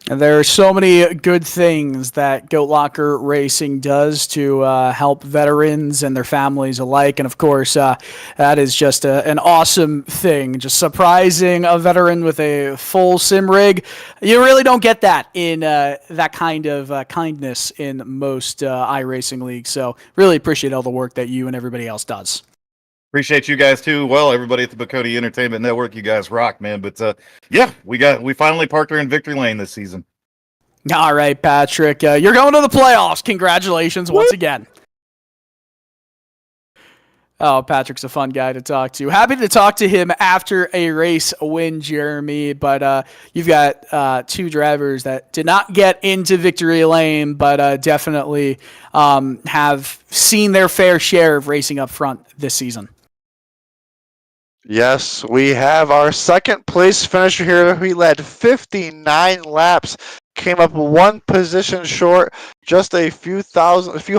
And there are so many good things that GoatLocker Racing does to help veterans and their families alike. And of course, that is just an awesome thing. Just surprising a veteran with a full sim rig. You really don't get that in that kind of kindness in most iRacing leagues. So really appreciate all the work that you and everybody else does. Appreciate you guys too. Well, everybody at the Maconi Entertainment Network, you guys rock, man. But yeah, we finally parked her in victory lane this season. All right, Patrick, you're going to the playoffs. Congratulations once again. Oh, Patrick's a fun guy to talk to. Happy to talk to him after a race win, Jeremy. But you've got 2 drivers that did not get into victory lane, but definitely have seen their fair share of racing up front this season. Yes, we have our second place finisher here. He led 59 laps, came up 1 position short, just a few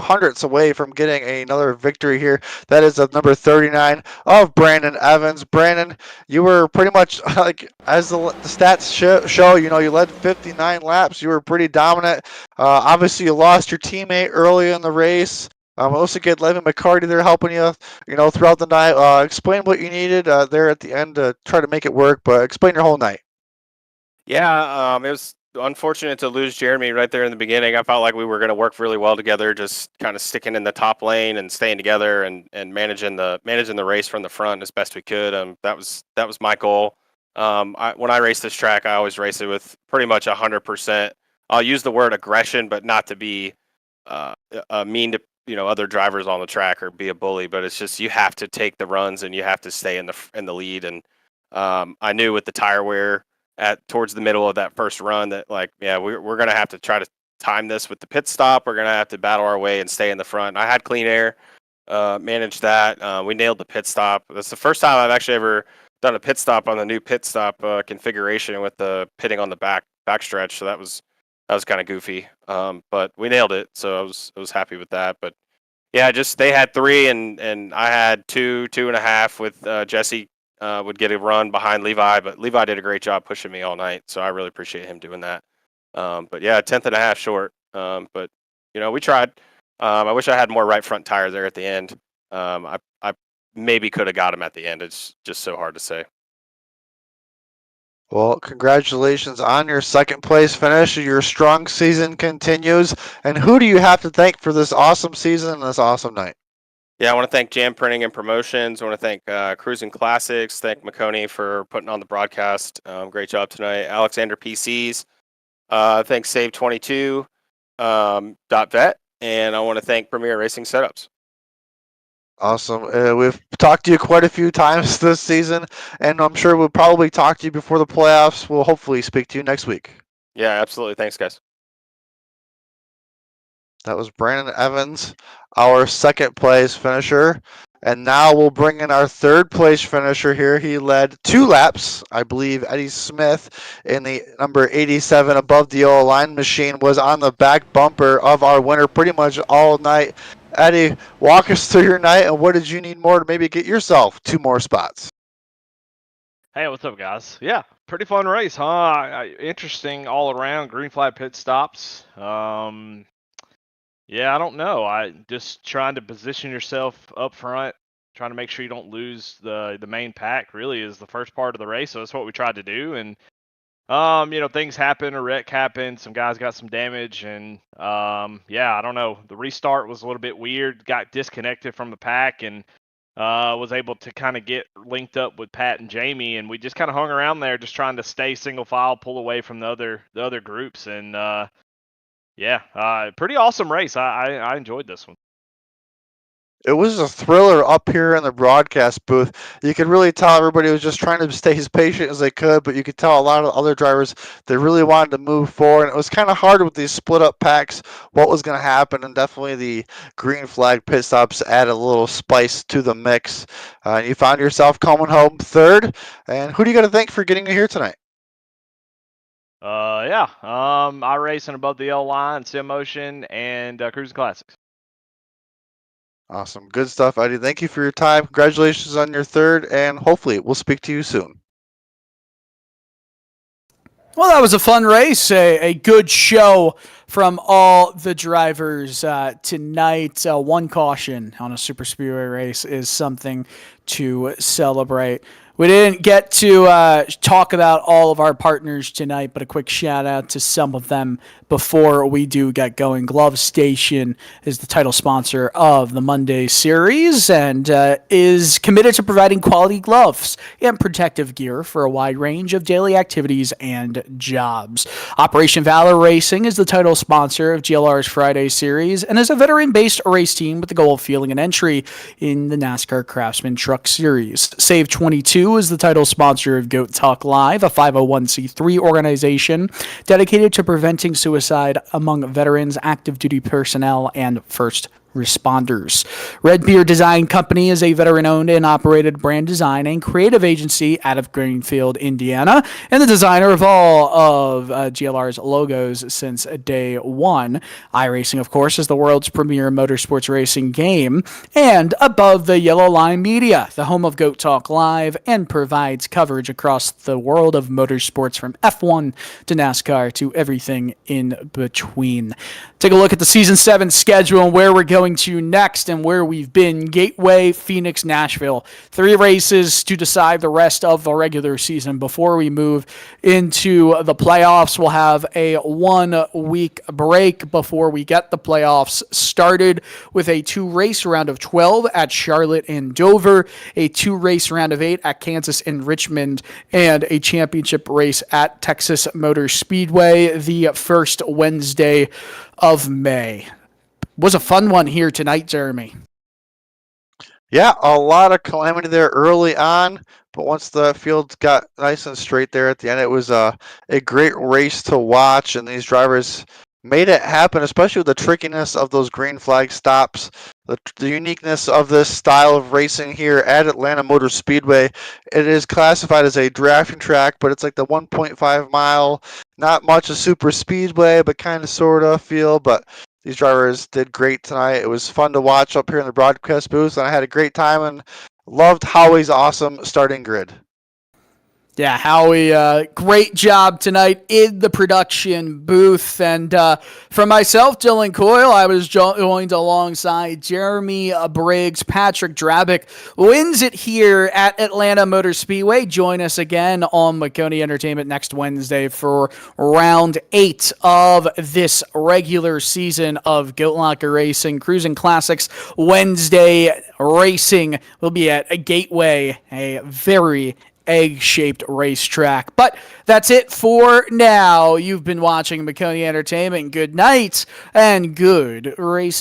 hundredths away from getting another victory here. That is of number 39 of Brandon Evans. Brandon, you were pretty much like, as the stats show, you led 59 laps. You were pretty dominant. Obviously, you lost your teammate early in the race. Also get Levin McCarty there helping you, throughout the night. Explain what you needed there at the end to try to make it work, but explain your whole night. Yeah, it was unfortunate to lose Jeremy right there in the beginning. I felt like we were going to work really well together, just kind of sticking in the top lane and staying together and managing the race from the front as best we could. That was my goal. When I race this track, I always race it with pretty much 100%. I'll use the word aggression, but not to be mean to other drivers on the track or be a bully, but it's just you have to take the runs and you have to stay in the lead. And I knew with the tire wear towards the middle of that first run that we're gonna have to try to time this with the pit stop. We're gonna have to battle our way and stay in the front. I had clean air, managed that. We nailed the pit stop. That's the first time I've actually ever done a pit stop on the new pit stop configuration with the pitting on the backstretch. So that was kind of goofy, but we nailed it. So I was happy with that. But yeah, just they had 3 and I had 2.5 with Jesse. Would get a run behind Levi, but Levi did a great job pushing me all night, so I really appreciate him doing that. But yeah, 10.5 short. But we tried. I wish I had more right front tires there at the end. I maybe could have got him at the end. It's just so hard to say. Well, congratulations on your second place finish. Your strong season continues. And who do you have to thank for this awesome season and this awesome night? Yeah, I want to thank Jam Printing and Promotions. I want to thank Cruisin Classics. Thank Maconi for putting on the broadcast. Great job tonight. Alexander PCs. Thanks Save 22. .vet. And I want to thank Premier Racing Setups. Awesome. We've talked to you quite a few times this season, and I'm sure we'll probably talk to you before the playoffs. We'll hopefully speak to you next week. Yeah, absolutely. Thanks, guys. That was Brandon Evans, our second place finisher. And now we'll bring in our third place finisher here. He led 2 laps. I believe Eddie Smith in the number 87 above the yellow line machine was on the back bumper of our winner pretty much all night. Eddie, walk us through your night, and what did you need more to maybe get yourself 2 more spots? Hey, what's up, guys? Yeah, pretty fun race, huh? Interesting all around. Green flag pit stops. Yeah, I don't know. I just trying to position yourself up front, trying to make sure you don't lose the main pack. Really is the first part of the race, so that's what we tried to do. And things happen. A wreck happened. Some guys got some damage, and yeah, I don't know. The restart was a little bit weird. Got disconnected from the pack, and was able to kind of get linked up with Pat and Jamie, and we just kind of hung around there, just trying to stay single file, pull away from the other groups, and yeah, pretty awesome race. I enjoyed this one. It was a thriller up here in the broadcast booth. You could really tell everybody was just trying to stay as patient as they could, but you could tell a lot of the other drivers, they really wanted to move forward. And it was kind of hard with these split up packs, what was going to happen. And definitely the green flag pit stops added a little spice to the mix. You found yourself coming home third. And who do you got to thank for getting you here tonight? Yeah, iRacing above the L line, Sim Motion, and Cruisin Classics. Awesome. Good stuff, Eddie. Thank you for your time. Congratulations on your third, and hopefully we'll speak to you soon. Well, that was a fun race, a good show from all the drivers tonight. One caution on a super speedway race is something to celebrate. We didn't get to talk about all of our partners tonight, but a quick shout out to some of them before we do get going. Glove Station is the title sponsor of the Monday series and is committed to providing quality gloves and protective gear for a wide range of daily activities and jobs. Operation Valor Racing is the title sponsor of GLR's Friday series and is a veteran-based race team with the goal of fueling an entry in the NASCAR Craftsman Truck Series. Save 22 is the title sponsor of Goat Talk Live, a 501c3 organization dedicated to preventing suicide among veterans, active duty personnel, and first responders. Red Beard Design Company is a veteran-owned and operated brand design and creative agency out of Greenfield, Indiana, and the designer of all of GLR's logos since day one. iRacing, of course, is the world's premier motorsports racing game, and Above the Yellow Line Media, the home of Goat Talk Live, and provides coverage across the world of motorsports from F1 to NASCAR to everything in between. Take a look at the Season 7 schedule and where we're going to next and where we've been. Gateway, Phoenix, Nashville. 3 races to decide the rest of the regular season. Before we move into the playoffs, we'll have a 1-week break before we get the playoffs started with a 2-race round of 12 at Charlotte and Dover, a 2-race round of 8 at Kansas and Richmond, and a championship race at Texas Motor Speedway the first Wednesday of May. Was a fun one here tonight, Jeremy. Yeah, a lot of calamity there early on, but once the field got nice and straight there at the end, it was a great race to watch, and these drivers made it happen, especially with the trickiness of those green flag stops, the uniqueness of this style of racing here at Atlanta Motor Speedway. It is classified as a drafting track, but it's like the 1.5 mile, not much a super speedway, but kind of sort of feel. But these drivers did great tonight. It was fun to watch up here in the broadcast booth, and I had a great time and loved Howie's awesome starting grid. Yeah, Howie, great job tonight in the production booth. And for myself, Dylan Coyle, I was joined alongside Jeremy Briggs. Patrick Drabick wins it here at Atlanta Motor Speedway. Join us again on Maconi Entertainment next Wednesday for round 8 of this regular season of GoatLocker Racing. Cruisin Classics Wednesday racing will be at a Gateway, a very egg-shaped racetrack. But that's it for now. You've been watching Maconi Entertainment. Good night and good racing.